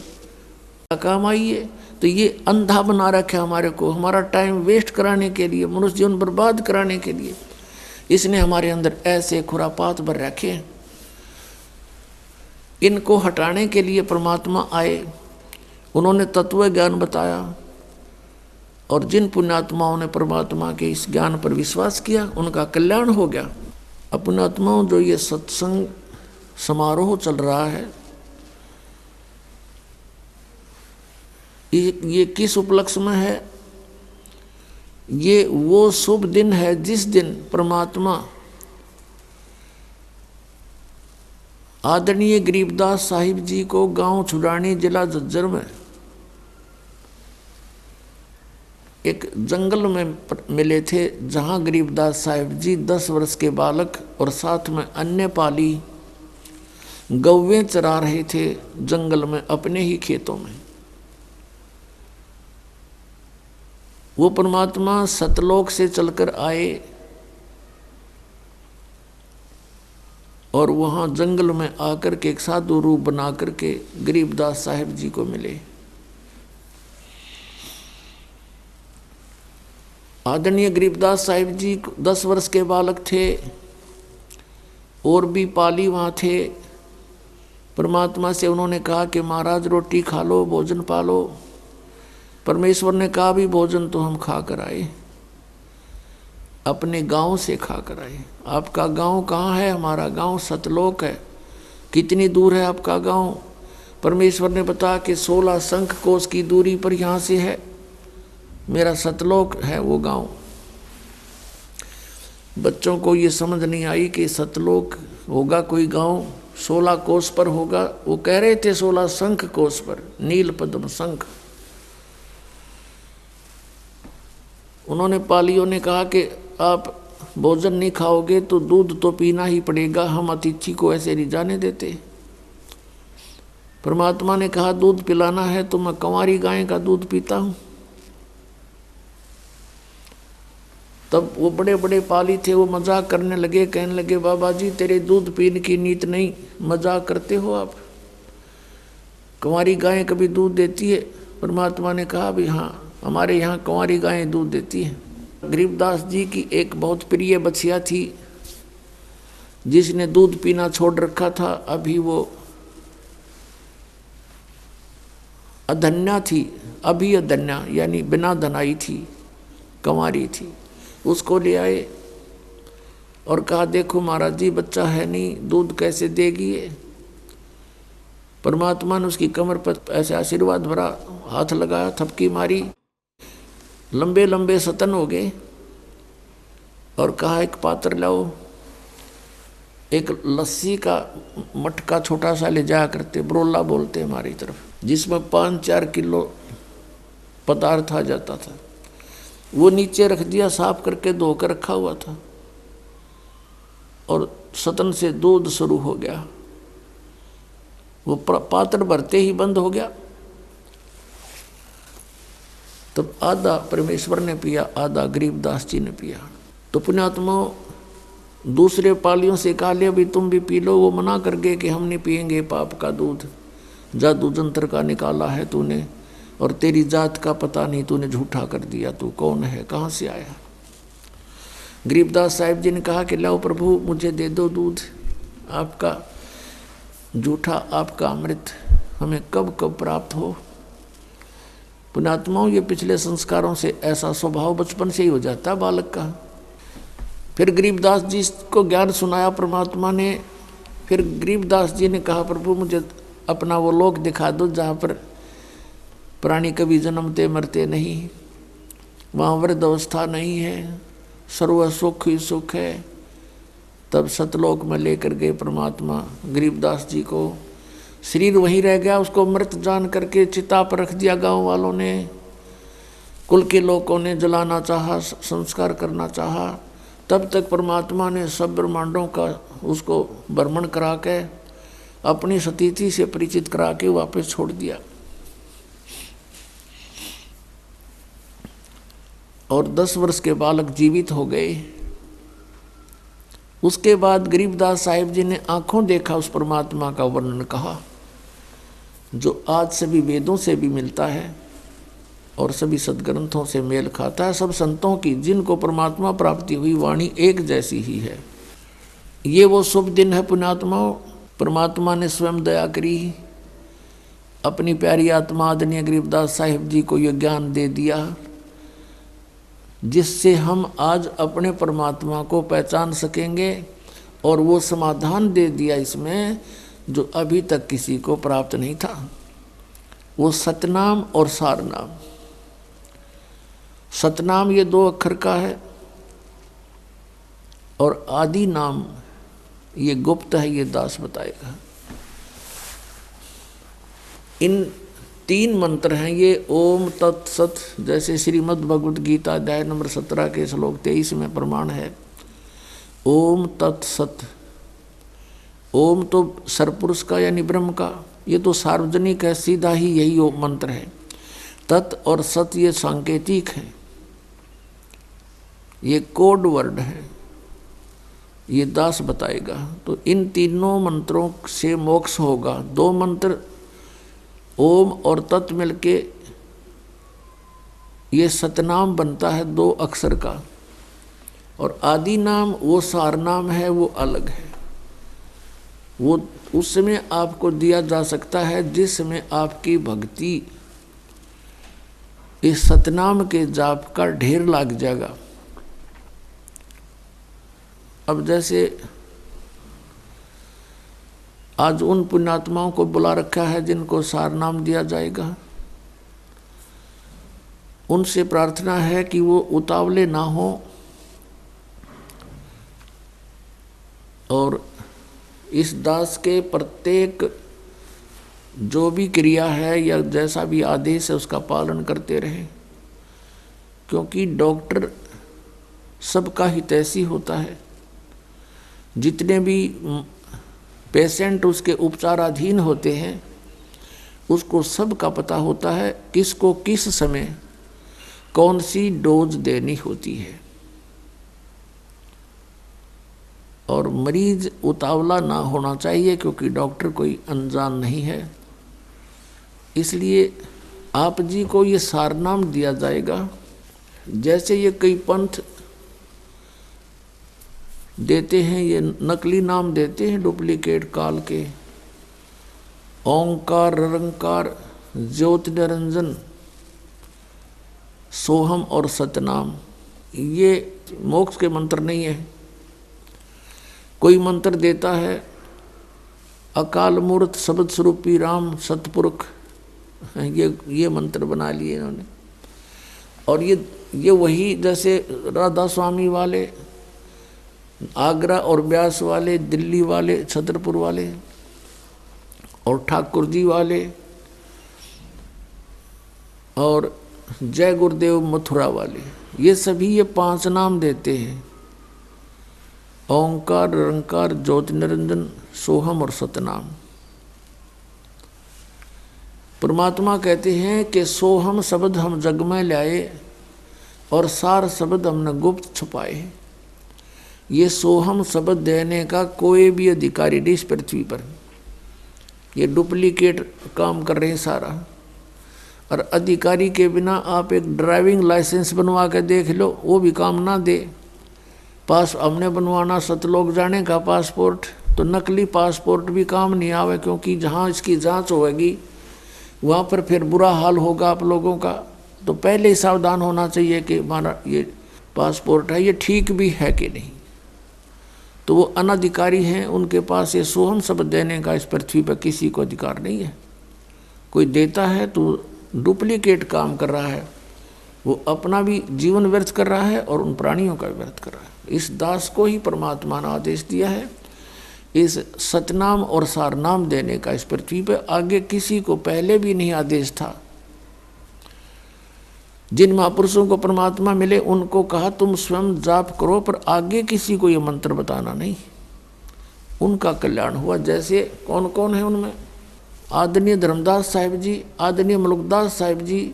B: काम आई है। तो ये अंधा बना रखा है हमारे को, हमारा टाइम वेस्ट कराने के लिए, मनुष्य जीवन बर्बाद कराने के लिए इसने हमारे अंदर ऐसे खुरापात भर रखे हैं। इनको हटाने के लिए परमात्मा आए, उन्होंने तत्व ज्ञान बताया, और जिन पुण्यात्माओं ने परमात्मा के इस ज्ञान पर विश्वास किया उनका कल्याण हो गया। अब पुण्यात्माओं, जो ये सत्संग समारोह चल रहा है, ये किस उपलक्ष्य में है? ये वो शुभ दिन है जिस दिन परमात्मा आदरणीय गरीबदास साहिब जी को गांव छुड़ानी जिला झज्जर में एक जंगल में मिले थे, जहां गरीबदास साहिब जी 10 वर्ष के बालक और साथ में अन्य पाली गौवें चरा रहे थे जंगल में अपने ही खेतों में। वो परमात्मा सतलोक से चलकर आए और वहाँ जंगल में आकर के एक साधु रूप बना करके गरीबदास साहिब जी को मिले। आदरणीय गरीबदास साहिब जी 10 वर्ष के बालक थे, और भी पाली वहाँ थे। परमात्मा से उन्होंने कहा कि महाराज रोटी खा लो, भोजन पालो। परमेश्वर ने कहा भी भोजन तो हम खा कर आए, अपने गांव से खा कर आए। आपका गांव कहाँ है? हमारा गांव सतलोक है। कितनी दूर है आपका गांव? परमेश्वर ने बताया कि 16 शंख कोस की दूरी पर यहाँ से है, मेरा सतलोक है वो गांव। बच्चों को ये समझ नहीं आई कि सतलोक होगा कोई गांव, 16 कोस पर होगा। वो कह रहे थे 16 शंख कोस पर, नील पद्म शंख। उन्होंने पालियों ने कहा कि आप भोजन नहीं खाओगे तो दूध तो पीना ही पड़ेगा, हम अतिथि को ऐसे नहीं जाने देते। परमात्मा ने कहा दूध पिलाना है तो मैं कंवारी गाय का दूध पीता हूँ। तब वो बड़े बड़े पाली थे, वो मजाक करने लगे, कहने लगे बाबा जी तेरे दूध पीने की नीत नहीं, मजाक करते हो आप। कुंवारी गायें कभी दूध देती है? परमात्मा ने कहा भी हाँ, हमारे यहाँ कुंवारी गायें दूध देती हैं। गरीबदास जी की एक बहुत प्रिय बछिया थी जिसने दूध पीना छोड़ रखा था। अभी वो अधन्या थी, अभी अधन्या यानी बिना धनाई थी, कुंवारी थी। उसको ले आए और कहा देखो महाराज जी बच्चा है नहीं, दूध कैसे देगी ये? परमात्मा ने उसकी कमर पर ऐसे आशीर्वाद भरा, हाथ लगाया, थपकी मारी, लंबे लंबे सतन हो गए और कहा एक पात्र लाओ, एक लस्सी का मटका छोटा सा ले जाया करते, ब्रोला बोलते हमारी तरफ, जिसमें 5-4 किलो पदार्थ आ जाता था। वो नीचे रख दिया, साफ करके धोकर रखा हुआ था और सतन से दूध शुरू हो गया। वो पात्र भरते ही बंद हो गया। तब आधा परमेश्वर ने पिया, आधा गरीबदास जी ने पिया। तो पुण्यात्मा दूसरे पालियों से कहा ले भी तुम भी पी लो। वो मना कर गए कि हम नहीं पिएंगे पाप का दूध, जादू जंत्र का निकाला है तूने और तेरी जात का पता नहीं, तूने झूठा कर दिया, तू कौन है, कहाँ से आया? गरीबदास साहिब जी ने कहा कि लाओ प्रभु मुझे दे दो दूध, आपका झूठा, आपका अमृत हमें कब कब प्राप्त हो। पुण्यात्माओं ये पिछले संस्कारों से ऐसा स्वभाव बचपन से ही हो जाता है बालक का। फिर गरीबदास जी को ज्ञान सुनाया परमात्मा ने। फिर गरीबदास जी ने कहा प्रभु मुझे अपना वो लोक दिखा दो जहाँ पर प्राणी कभी जन्मते मरते नहीं, वहाँ वृद्ध अवस्था नहीं है, सर्व सुख ही सुख है। तब सतलोक में लेकर गए परमात्मा गरीबदास जी को। शरीर वहीं रह गया, उसको मृत जान करके चिता पर रख दिया। गांव वालों ने, कुल के लोगों ने जलाना चाहा, संस्कार करना चाहा। तब तक परमात्मा ने सब ब्रह्मांडों का उसको भ्रमण करा के अपनी सतीथि से परिचित करा के वापस छोड़ दिया। और 10 वर्ष के बालक जीवित हो गए। उसके बाद गरीबदास साहिब जी ने आंखों देखा उस परमात्मा का वर्णन कहा, जो आज सभी वेदों से भी मिलता है और सभी सदग्रंथों से मेल खाता है। सब संतों की जिनको परमात्मा प्राप्ति हुई वाणी एक जैसी ही है। ये वो शुभ दिन है पुण्यात्माओं, परमात्मा ने स्वयं दया करी, अपनी प्यारी आत्मा आदरणीय गरीबदास साहिब जी को यह ज्ञान दे दिया जिससे हम आज अपने परमात्मा को पहचान सकेंगे। और वो समाधान दे दिया इसमें जो अभी तक किसी को प्राप्त नहीं था, वो सतनाम और सारनाम। सतनाम ये 2 अक्षर का है और आदि नाम ये गुप्त है, ये दास बताएगा। इन 3 मंत्र हैं ये, ओम तत्सत, जैसे श्रीमद् भगवद गीता अध्याय नंबर 17 के श्लोक 23 में प्रमाण है, ओम तत्सत। ओम तो सरपुरुष का यानी ब्रह्म का, ये तो सार्वजनिक है, सीधा ही यही ओम मंत्र है। तत् और सत ये सांकेतिक है, ये कोड वर्ड है, ये दास बताएगा। तो इन तीनों मंत्रों से मोक्ष होगा। 2 मंत्र ओम और तत् मिलके ये सतनाम बनता है 2 अक्षर का। और आदि नाम वो सार नाम है, वो अलग है। वो उस समय आपको दिया जा सकता है जिस समय आपकी भक्ति इस सतनाम के जाप का ढेर लग जाएगा। अब जैसे आज उन पुण्यात्माओं को बुला रखा है जिनको सार नाम दिया जाएगा, उनसे प्रार्थना है कि वो उतावले ना हो और इस दास के प्रत्येक जो भी क्रिया है या जैसा भी आदेश है उसका पालन करते रहें। क्योंकि डॉक्टर सबका हितैषी होता है। जितने भी पेशेंट उसके उपचाराधीन होते हैं उसको सब का पता होता है किसको किस समय कौन सी डोज देनी होती है। और मरीज उतावला ना होना चाहिए क्योंकि डॉक्टर कोई अनजान नहीं है। इसलिए आप जी को ये सार नाम दिया जाएगा। जैसे ये कई पंथ देते हैं, ये नकली नाम देते हैं डुप्लीकेट काल के, ओंकार, निरंकार, ज्योति निरंजन, सोहम और सतनाम, ये मोक्ष के मंत्र नहीं है। कोई मंत्र देता है अकाल मूर्त शब्द स्वरूपी राम सतपुरुष, ये मंत्र बना लिए इन्होंने। और ये वही जैसे राधा स्वामी वाले, आगरा और ब्यास वाले, दिल्ली वाले, छतरपुर वाले और ठाकुर जी वाले और जय गुरुदेव मथुरा वाले, ये सभी ये 5 नाम देते हैं, ओंकार, निरंकार, ज्योति निरंजन, सोहम और सतनाम। परमात्मा कहते हैं कि सोहम शब्द हम जग में लाए और सार शब्द हमने गुप्त छुपाए। ये सोहम शब्द देने का कोई भी अधिकारी नहीं इस पृथ्वी पर, ये डुप्लीकेट काम कर रहे हैं सारा। और अधिकारी के बिना आप एक ड्राइविंग लाइसेंस बनवा के देख लो, वो भी काम ना दे। पास हमने बनवाना सतलोक जाने का पासपोर्ट, तो नकली पासपोर्ट भी काम नहीं आवे, क्योंकि जहाँ इसकी जांच होगी वहाँ पर फिर बुरा हाल होगा आप लोगों का। तो पहले ही सावधान होना चाहिए कि हमारा ये पासपोर्ट है, ये ठीक भी है कि नहीं। तो वो अनधिकारी हैं, उनके पास ये सोहम शब्द देने का इस पृथ्वी पर किसी को अधिकार नहीं है। कोई देता है तो डुप्लीकेट काम कर रहा है, वो अपना भी जीवन व्यर्थ कर रहा है और उन प्राणियों का भी व्यर्थ कर रहा है। इस दास को ही परमात्मा ने आदेश दिया है इस सतनाम और सारनाम देने का इस पृथ्वी पर। आगे किसी को पहले भी नहीं आदेश था। जिन महापुरुषों को परमात्मा मिले उनको कहा तुम स्वयं जाप करो, पर आगे किसी को ये मंत्र बताना नहीं। उनका कल्याण हुआ। जैसे कौन कौन है उनमें? आदरणीय धर्मदास साहिब जी, आदरणीय मलुकदास साहिब जी,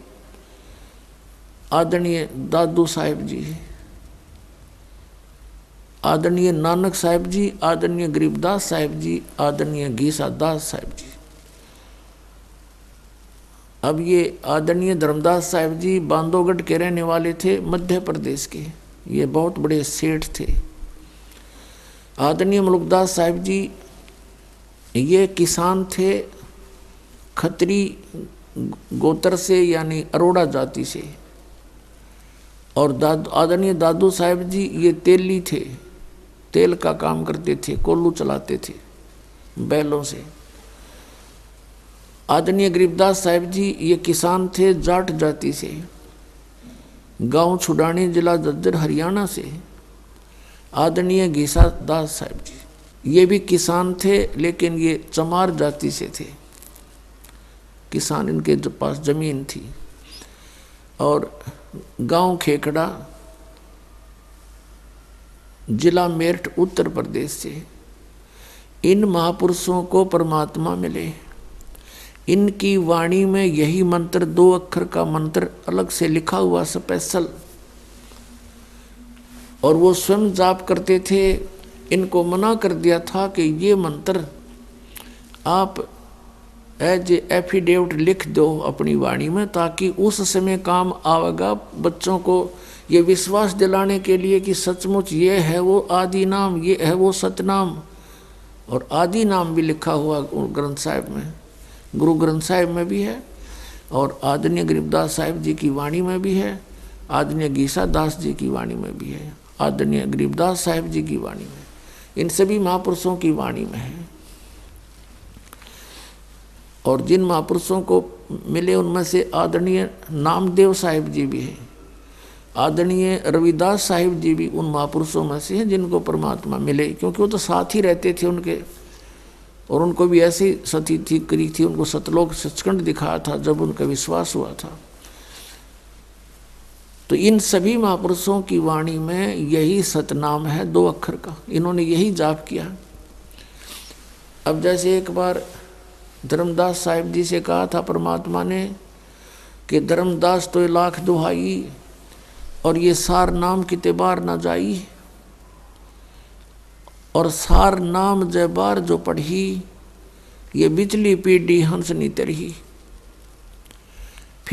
B: आदरणीय दादू साहिब जी, आदरणीय नानक साहिब जी, आदरणीय गरीबदास साहिब जी, आदरणीय गीसा दास साहिब जी। अब ये आदरणीय धर्मदास साहिब जी बांधवगढ़ के रहने वाले थे, मध्य प्रदेश के, ये बहुत बड़े सेठ थे। आदरणीय मलुकदास साहिब जी ये किसान थे, खत्री गोत्र से यानी अरोड़ा जाति से। और आदरणीय दादू साहिब जी ये तेली थे, तेल का काम करते थे, कोल्लू चलाते थे बैलों से। आदरणीय गरीबदास साहिब जी ये किसान थे, जाट जाति से, गांव छुडानी, जिला जज्जर, हरियाणा से। आदरणीय गीसा दास साहिब जी ये भी किसान थे, लेकिन ये चमार जाति से थे, किसान, इनके पास जमीन थी। और गांव खेकड़ा, जिला मेरठ, उत्तर प्रदेश से। इन महापुरुषों को परमात्मा मिले। इनकी वाणी में यही मंत्र, 2 अक्षर का मंत्र अलग से लिखा हुआ स्पेशल, और वो स्वयं जाप करते थे। इनको मना कर दिया था कि ये मंत्र आप एज एफिडेविट लिख दो अपनी वाणी में, ताकि उस समय काम आवेगा बच्चों को ये विश्वास दिलाने के लिए कि सचमुच ये है वो आदि नाम, ये है वो सतनाम। और आदि नाम भी लिखा हुआ ग्रंथ साहिब में, गुरु ग्रंथ साहिब में भी है, और आदरणीय गरीबदास साहिब जी की वाणी में भी है, आदरणीय गीसा दास जी की वाणी में भी है, आदरणीय गरीबदास साहिब जी की वाणी में, इन सभी महापुरुषों की वाणी में है। और जिन महापुरुषों को मिले उनमें से आदरणीय नामदेव साहिब जी भी है, आदरणीय रविदास साहिब जी भी उन महापुरुषों में से हैं जिनको परमात्मा मिले, क्योंकि वो तो साथ ही रहते थे उनके। और उनको भी ऐसी सती थी करी थी, उनको सतलोक सचखंड दिखाया था जब उनका विश्वास हुआ था। तो इन सभी महापुरुषों की वाणी में यही सतनाम है, 2 अक्षर का, इन्होंने यही जाप किया। अब जैसे एक बार धर्मदास साहिब जी से कहा था परमात्मा ने कि धर्मदास तो 1,00,000 दुहाई और ये सार नाम किते बार ना जाई, और सार नाम जय बार जो पढ़ी, ये बिचली पीढ़ी हंस नी तरही।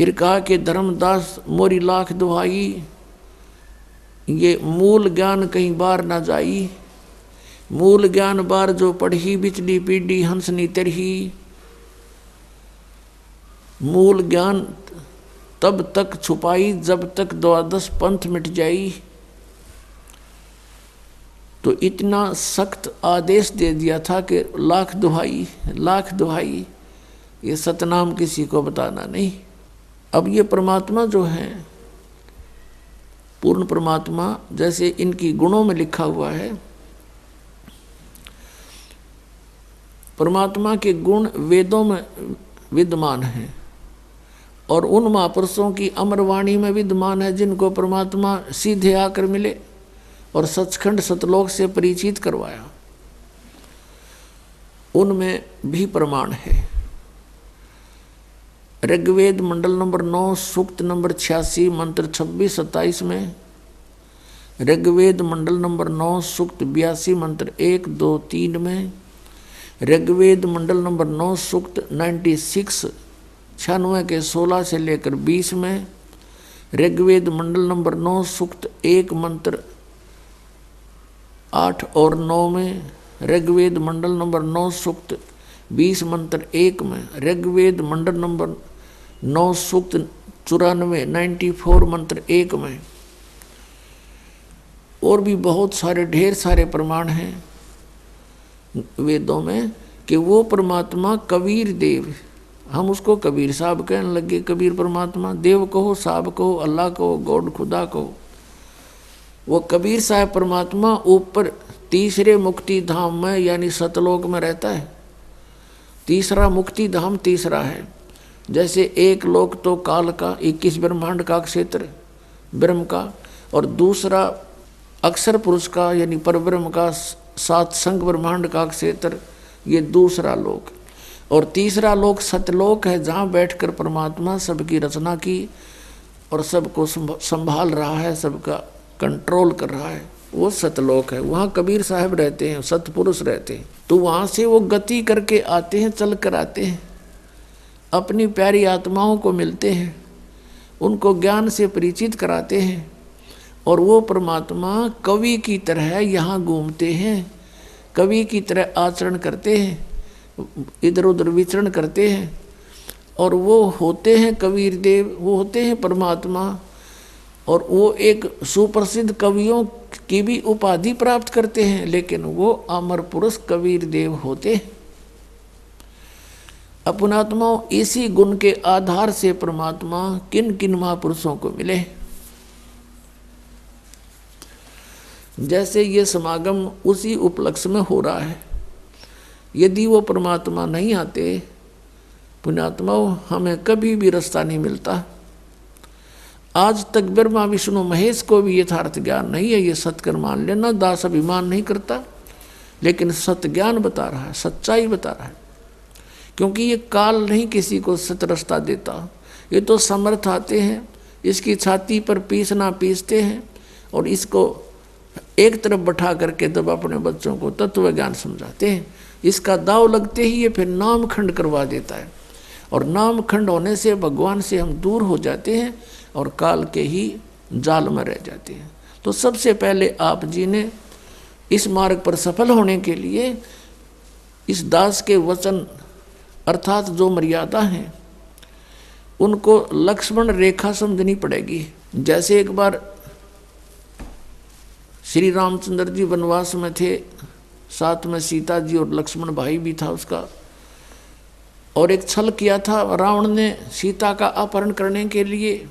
B: फिर कहा कि धर्मदास मोरी लाख दुहाई, ये मूल ज्ञान कहीं बार ना जाई, मूल ज्ञान बार जो पढ़ी बिचली पीढ़ी हंसनी तरही, मूल ज्ञान तब तक छुपाई जब तक द्वादश पंथ मिट जाई। तो इतना सख्त आदेश दे दिया था कि लाख दुहाई, लाख दुहाई, ये सतनाम किसी को बताना नहीं। अब ये परमात्मा जो है, पूर्ण परमात्मा, जैसे इनकी गुणों में लिखा हुआ है, परमात्मा के गुण वेदों में विद्यमान हैं और उन महापुरुषों की अमरवाणी में विद्यमान है जिनको परमात्मा सीधे आकर मिले और सचखंड सतलोक से परिचित करवाया, उनमें भी प्रमाण है। ऋग्वेद मंडल नंबर 9 सूक्त नंबर 86 मंत्र 26-27 में, ऋग्वेद मंडल नंबर 9 सूक्त 82 मंत्र 1, 2, 3 में, ऋग्वेद मंडल नंबर 9 सूक्त 96 के 16 से लेकर 20 में, ऋग्वेद मंडल नंबर 9 सूक्त 1 मंत्र 8 और 9 में, ऋग्वेद मंडल नंबर 9 सूक्त 20 मंत्र 1 में, ऋग्वेद मंडल नंबर 9 सूक्त 94 मंत्र 1 में, और भी बहुत सारे ढेर सारे प्रमाण हैं वेदों में कि वो परमात्मा कबीर देव, हम उसको कबीर साहब कहने लगे। कबीर परमात्मा, देव कहो, साहब कहो, अल्लाह कहो, गॉड खुदा कहो, वो कबीर साहब परमात्मा ऊपर तीसरे मुक्ति धाम में यानी सतलोक में रहता है। तीसरा मुक्ति धाम तीसरा है। जैसे एक लोक तो काल का 21 ब्रह्मांड का क्षेत्र ब्रह्म का, और दूसरा अक्षर पुरुष का यानी परब्रह्म का 7 संग ब्रह्मांड का क्षेत्र, ये दूसरा लोक। और तीसरा लोक सतलोक है जहाँ बैठकर परमात्मा सबकी रचना की और सबको संभाल रहा है, सबका कंट्रोल कर रहा है, वो सतलोक है। वहाँ कबीर साहब रहते हैं, सतपुरुष रहते हैं। तो वहाँ से वो गति करके आते हैं, चल कर आते हैं, अपनी प्यारी आत्माओं को मिलते हैं, उनको ज्ञान से परिचित कराते हैं, और वो परमात्मा कवि की तरह यहाँ घूमते हैं, कवि की तरह आचरण करते हैं, इधर उधर विचरण करते हैं, और वो होते हैं कबीर देव, वो होते हैं परमात्मा। और वो एक सुप्रसिद्ध कवियों की भी उपाधि प्राप्त करते हैं, लेकिन वो अमर पुरुष कबीर देव होते हैं। अपनात्माओं, इसी गुण के आधार से परमात्मा किन किन महापुरुषों को मिले। जैसे ये समागम उसी उपलक्ष्य में हो रहा है। यदि वो परमात्मा नहीं आते पुण्यात्माओं, हमें कभी भी रास्ता नहीं मिलता। आज तक ब्रह्मा विष्णु महेश को भी यथार्थ ज्ञान नहीं है, ये सत्कर मान लेना। दास अभिमान नहीं करता, लेकिन सत्य ज्ञान बता रहा है, सच्चाई बता रहा है। क्योंकि ये काल नहीं किसी को सत्य रास्ता देता, ये तो समर्थ आते हैं, इसकी छाती पर पीसना पीसते हैं और इसको एक तरफ बैठा करके तब अपने बच्चों को तत्व ज्ञान समझाते हैं। इसका दाव लगते ही ये फिर नाम खंड करवा देता है, और नाम खंड होने से भगवान से हम दूर हो जाते हैं और काल के ही जाल में रह जाते हैं। तो सबसे पहले आप जी ने इस मार्ग पर सफल होने के लिए इस दास के वचन अर्थात जो मर्यादा हैं उनको लक्ष्मण रेखा समझनी पड़ेगी। जैसे एक बार श्री रामचंद्र जी वनवास में थे, साथ में सीता जी और लक्ष्मण भाई भी था उसका, और एक छल किया था रावण ने सीता का अपहरण करने के लिए।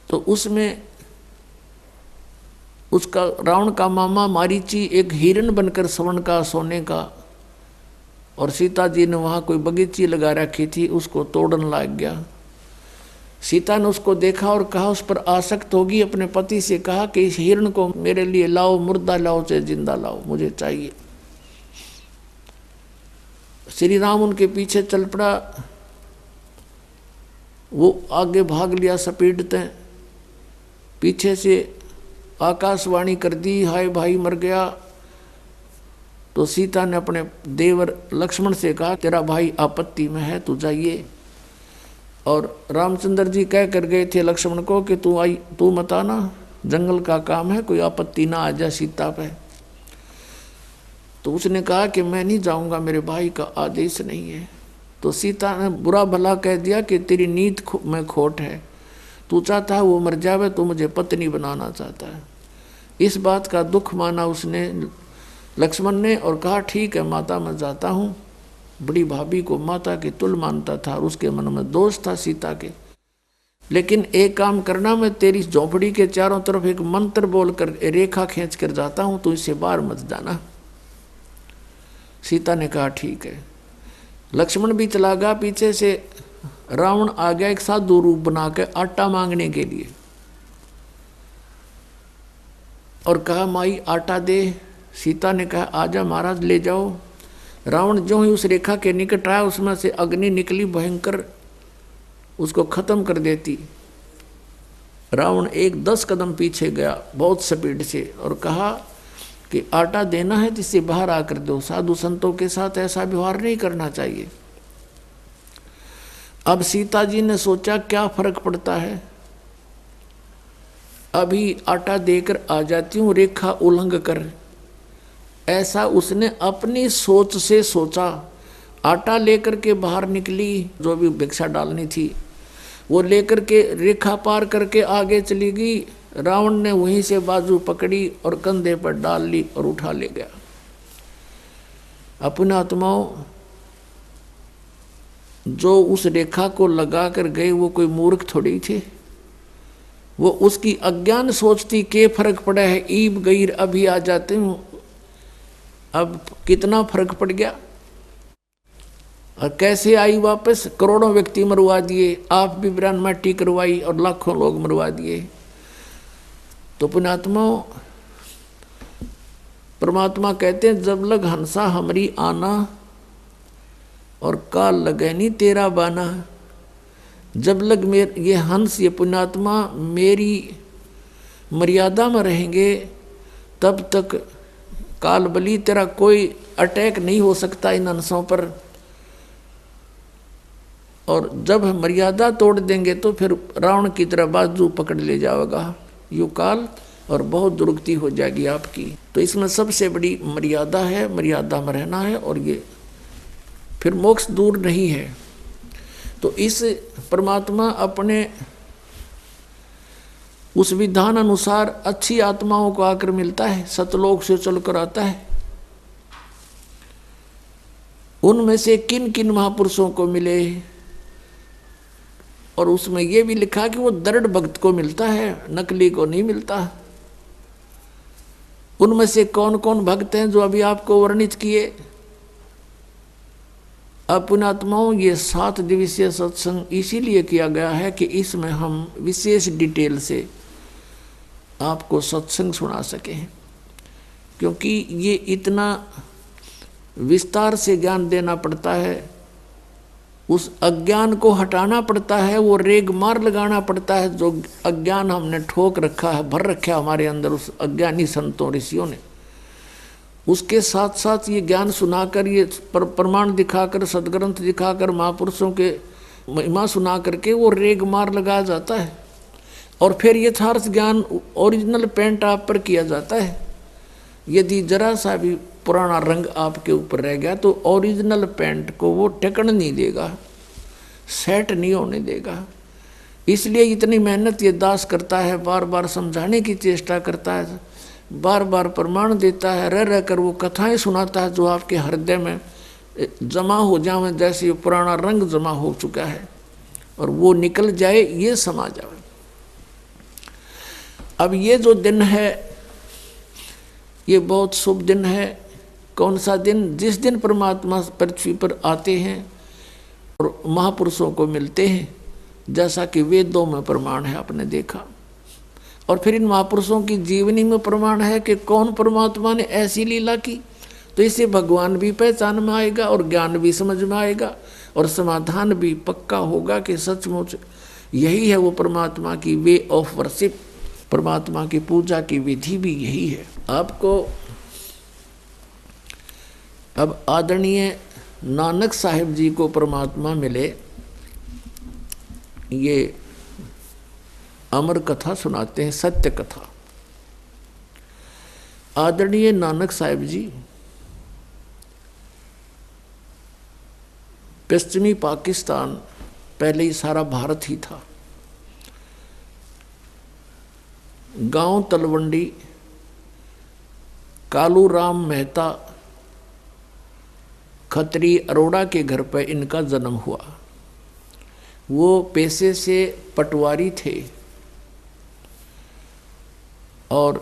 B: तो उसमें उसका रावण का मामा मारीची एक हिरण बनकर स्वर्ण का सोने का, और सीता जी ने वहाँ कोई बगीची लगा रखी थी, उसको तोड़न लग गया। सीता ने उसको देखा और कहा, उस पर आसक्त होगी, अपने पति से कहा कि इस हिरण को मेरे लिए लाओ, मुर्दा लाओ चाहे जिंदा लाओ, मुझे चाहिए। श्री राम उनके पीछे चल पड़ा, वो आगे भाग लिया सपेटते, पीछे से आकाशवाणी कर दी, हाय भाई मर गया। तो सीता ने अपने देवर लक्ष्मण से कहा, तेरा भाई आपत्ति में है, तू जाइए। और रामचंद्र जी कह कर गए थे लक्ष्मण को कि तू मत आना, जंगल का काम है, कोई आपत्ति ना आ जाए सीता पे। तो उसने कहा कि मैं नहीं जाऊंगा, मेरे भाई का आदेश नहीं है। तो सीता ने बुरा भला कह दिया कि तेरी नीत में खोट है, तू चाहता है वो मर जावे, तो मुझे पत्नी बनाना चाहता है। इस बात का दुख माना उसने लक्ष्मण ने और कहा ठीक है माता मैं जाता हूँ। बड़ी भाभी को माता की तुल मानता था और उसके मन में दोष था सीता के। लेकिन एक काम करना, मैं तेरी झोपड़ी के चारों तरफ एक मंत्र बोलकर रेखा खींच कर जाता हूँ, तो इससे बाहर मत जाना। सीता ने कहा ठीक है। लक्ष्मण भी चला गया। पीछे से रावण आ गया एक साधु रूप बना के आटा मांगने के लिए और कहा माई आटा दे। सीता ने कहा आजा महाराज ले जाओ। रावण जो ही उस रेखा के निकट आया उसमें से अग्नि निकली भयंकर, उसको खत्म कर देती। रावण एक 10 कदम पीछे गया बहुत स्पीड से और कहा कि आटा देना है जिससे बाहर आकर दो, साधु संतों के साथ ऐसा व्यवहार नहीं करना चाहिए। अब सीता जी ने सोचा क्या फर्क पड़ता है, अभी आटा देकर आ जाती हूँ रेखा उल्लंघ कर। ऐसा उसने अपनी सोच से सोचा। आटा लेकर के बाहर निकली, जो भी भिक्षा डालनी थी वो लेकर के रेखा पार करके आगे चली गई। रावण ने वहीं से बाजू पकड़ी और कंधे पर डाल ली और उठा ले गया। अपने आत्माओं, जो उस रेखा को लगा कर गए वो कोई मूर्ख थोड़ी थे। वो उसकी अज्ञान सोचती के फर्क पड़ा है, ईब गईर अभी आ जाते हूँ, अब कितना फर्क पड़ गया। और कैसे आई वापस, करोड़ों व्यक्ति मरवा दिए, आप भी ब्राह्मण माटी करवाई और लाखों लोग मरवा दिए। तो पुण्यात्माओं, परमात्मा कहते हैं जब लग हंसा हमारी आना और काल लगे नहीं तेरा बाना। जब लग ये हंस ये पुण्यात्मा मेरी मर्यादा में रहेंगे तब तक काल बली तेरा कोई अटैक नहीं हो सकता इन हंसों पर। और जब मर्यादा तोड़ देंगे तो फिर रावण की तरह बाजू पकड़ ले जाएगा यू काल और बहुत दुर्गति हो जाएगी आपकी। तो इसमें सबसे बड़ी मर्यादा है, मर्यादा में रहना है और ये फिर मोक्ष दूर नहीं है। तो इस परमात्मा अपने उस विधान अनुसार अच्छी आत्माओं को आकर मिलता है, सतलोक से चलकर आता है। उनमें से किन किन महापुरुषों को मिले, और उसमें यह भी लिखा कि वो दृढ़ भक्त को मिलता है, नकली को नहीं मिलता। उनमें से कौन कौन भक्त हैं जो अभी आपको वर्णित किए। पुण्यात्माओं, ये 7 दिवसीय सत्संग इसीलिए किया गया है कि इसमें हम विशेष डिटेल से आपको सत्संग सुना सकें, क्योंकि ये इतना विस्तार से ज्ञान देना पड़ता है, उस अज्ञान को हटाना पड़ता है, वो रेग मार लगाना पड़ता है जो अज्ञान हमने ठोक रखा है, भर रखा है हमारे अंदर उस अज्ञानी संतों ऋषियों ने। उसके साथ साथ ये ज्ञान सुनाकर, ये प्रमाण दिखाकर, सदग्रंथ दिखाकर, महापुरुषों के महिमा सुना करके वो रेग मार लगाया जाता है और फिर यथार्थ ज्ञान ओरिजिनल पेंट आप पर किया जाता है। यदि जरा सा भी पुराना रंग आपके ऊपर रह गया तो ओरिजिनल पेंट को वो टेकन नहीं देगा, सेट नहीं होने देगा। इसलिए इतनी मेहनत ये दास करता है, बार बार समझाने की चेष्टा करता है, बार बार प्रमाण देता है, रह रह कर वो कथाएं सुनाता है जो आपके हृदय में जमा हो जाए, जैसे पुराना रंग जमा हो चुका है और वो निकल जाए, ये समा जाए। अब ये जो दिन है ये बहुत शुभ दिन है। कौन सा दिन? जिस दिन परमात्मा पृथ्वी पर आते हैं और महापुरुषों को मिलते हैं, जैसा कि वेदों में प्रमाण है, आपने देखा। और फिर इन महापुरुषों की जीवनी में प्रमाण है कि कौन परमात्मा ने ऐसी लीला की, तो इससे भगवान भी पहचान में आएगा और ज्ञान भी समझ में आएगा और समाधान भी पक्का होगा कि सचमुच यही है वो परमात्मा की वे ऑफ वर्शिप, परमात्मा की पूजा की विधि भी यही है। आपको अब आदरणीय नानक साहिब जी को परमात्मा मिले ये अमर कथा सुनाते हैं, सत्य कथा। आदरणीय नानक साहिब जी पश्चिमी पाकिस्तान, पहले ही सारा भारत ही था, गांव तलवंडी कालू राम मेहता खत्री अरोड़ा के घर पर इनका जन्म हुआ। वो पेशे से पटवारी थे और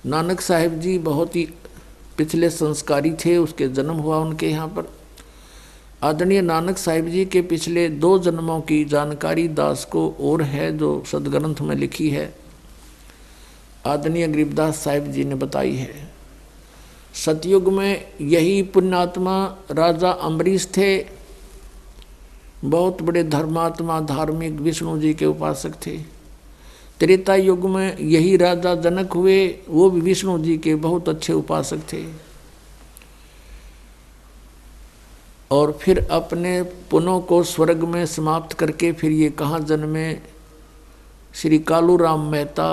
B: नानक साहिब जी बहुत ही पिछले संस्कारी थे, उसके जन्म हुआ उनके यहाँ पर। आदरणीय नानक साहिब जी के पिछले 2 जन्मों की जानकारी दास को और है, जो सदग्रंथ में लिखी है, आदरणीय गरीबदास साहिब जी ने बताई है। सतयुग में यही पुण्यात्मा राजा अम्बरीश थे, बहुत बड़े धर्मात्मा धार्मिक विष्णु जी के उपासक थे। त्रेता युग में यही राजा जनक हुए, वो भी विष्णु जी के बहुत अच्छे उपासक थे। और फिर अपने पुनों को स्वर्ग में समाप्त करके फिर ये कहाँ जन्मे, श्री कालू राम मेहता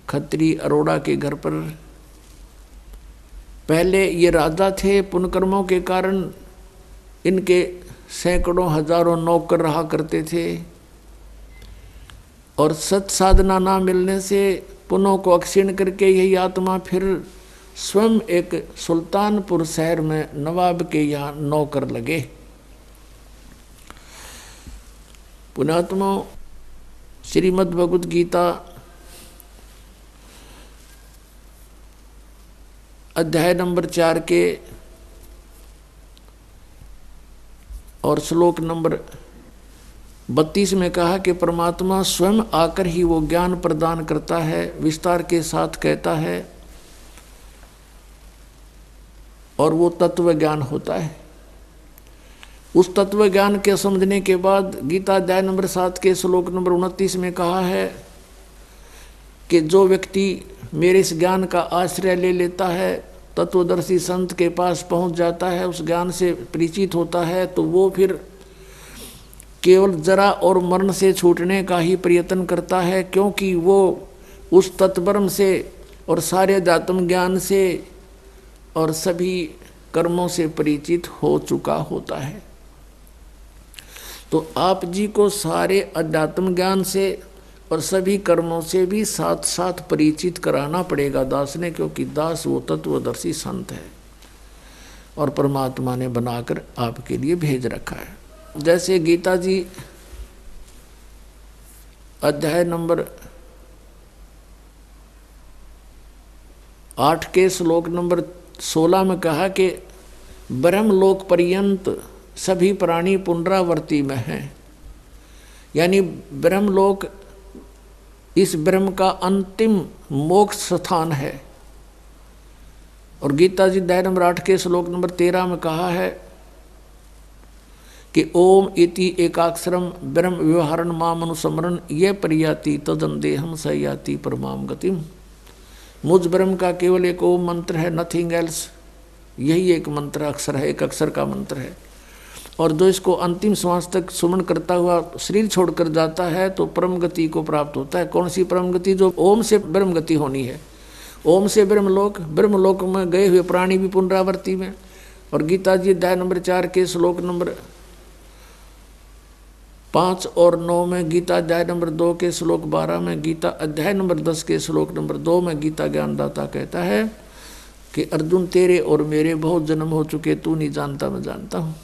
B: खत्री अरोड़ा के घर पर। पहले ये राजा थे, पुण्यकर्मों के कारण इनके सैकड़ों हजारों नौकर रहा करते थे और सत साधना ना मिलने से पुनों को अक्षीण करके यही आत्मा फिर स्वयं एक सुल्तानपुर शहर में नवाब के यहाँ नौकर लगे। पुण्यात्मा श्रीमद् भगवद गीता अध्याय नंबर 4 के और श्लोक नंबर 32 में कहा कि परमात्मा स्वयं आकर ही वो ज्ञान प्रदान करता है, विस्तार के साथ कहता है और वो तत्व ज्ञान होता है। उस तत्व ज्ञान के समझने के बाद गीता अध्याय नंबर 7 के श्लोक नंबर 29 में कहा है कि जो व्यक्ति मेरे इस ज्ञान का आश्रय ले लेता है, तत्वदर्शी संत के पास पहुंच जाता है, उस ज्ञान से परिचित होता है, तो वो फिर केवल जरा और मरण से छूटने का ही प्रयत्न करता है, क्योंकि वो उस तत्ब्रह्म से और सारे अध्यात्म ज्ञान से और सभी कर्मों से परिचित हो चुका होता है। तो आप जी को सारे अध्यात्म ज्ञान से और सभी कर्मों से भी साथ साथ परिचित कराना पड़ेगा दास ने, क्योंकि दास वो तत्वदर्शी संत है और परमात्मा ने बनाकर आपके लिए भेज रखा है। जैसे गीता जी अध्याय नंबर 8 के श्लोक नंबर 16 में कहा कि ब्रह्मलोक पर्यंत सभी प्राणी पुनरावर्ती में हैं, यानी ब्रह्मलोक इस ब्रह्म का अंतिम मोक्ष स्थान है। और गीता जी अध्याय नंबर 8 के श्लोक नंबर 13 में कहा है कि ओम इति एकाक्षरम ब्रह्म व्यवहारण माम अनुस्मरण ये परियाति तदंदेहम सयाति परमाम गतिम। मुझ ब्रह्म का केवल एक ओम मंत्र है, नथिंग एल्स। यही एक मंत्र अक्षर है, एक अक्षर का मंत्र है। और जो इसको अंतिम श्वास तक सुमन करता हुआ शरीर छोड़कर जाता है तो परम गति को प्राप्त होता है। कौन सी परम गति? जो ओम से ब्रह्म गति होनी है। ओम से ब्रह्मलोक, ब्रह्मलोक में गए हुए प्राणी भी पुनरावर्ती में। और गीता जी अध्याय नंबर 4 के श्लोक नंबर 5 और 9 में, गीता अध्याय नंबर 2 के श्लोक 12 में, गीता अध्याय नंबर 10 के श्लोक नंबर 2 में गीता ज्ञानदाता कहता है कि अर्जुन तेरे और मेरे बहुत जन्म हो चुके, तू नहीं जानता मैं जानता हूँ।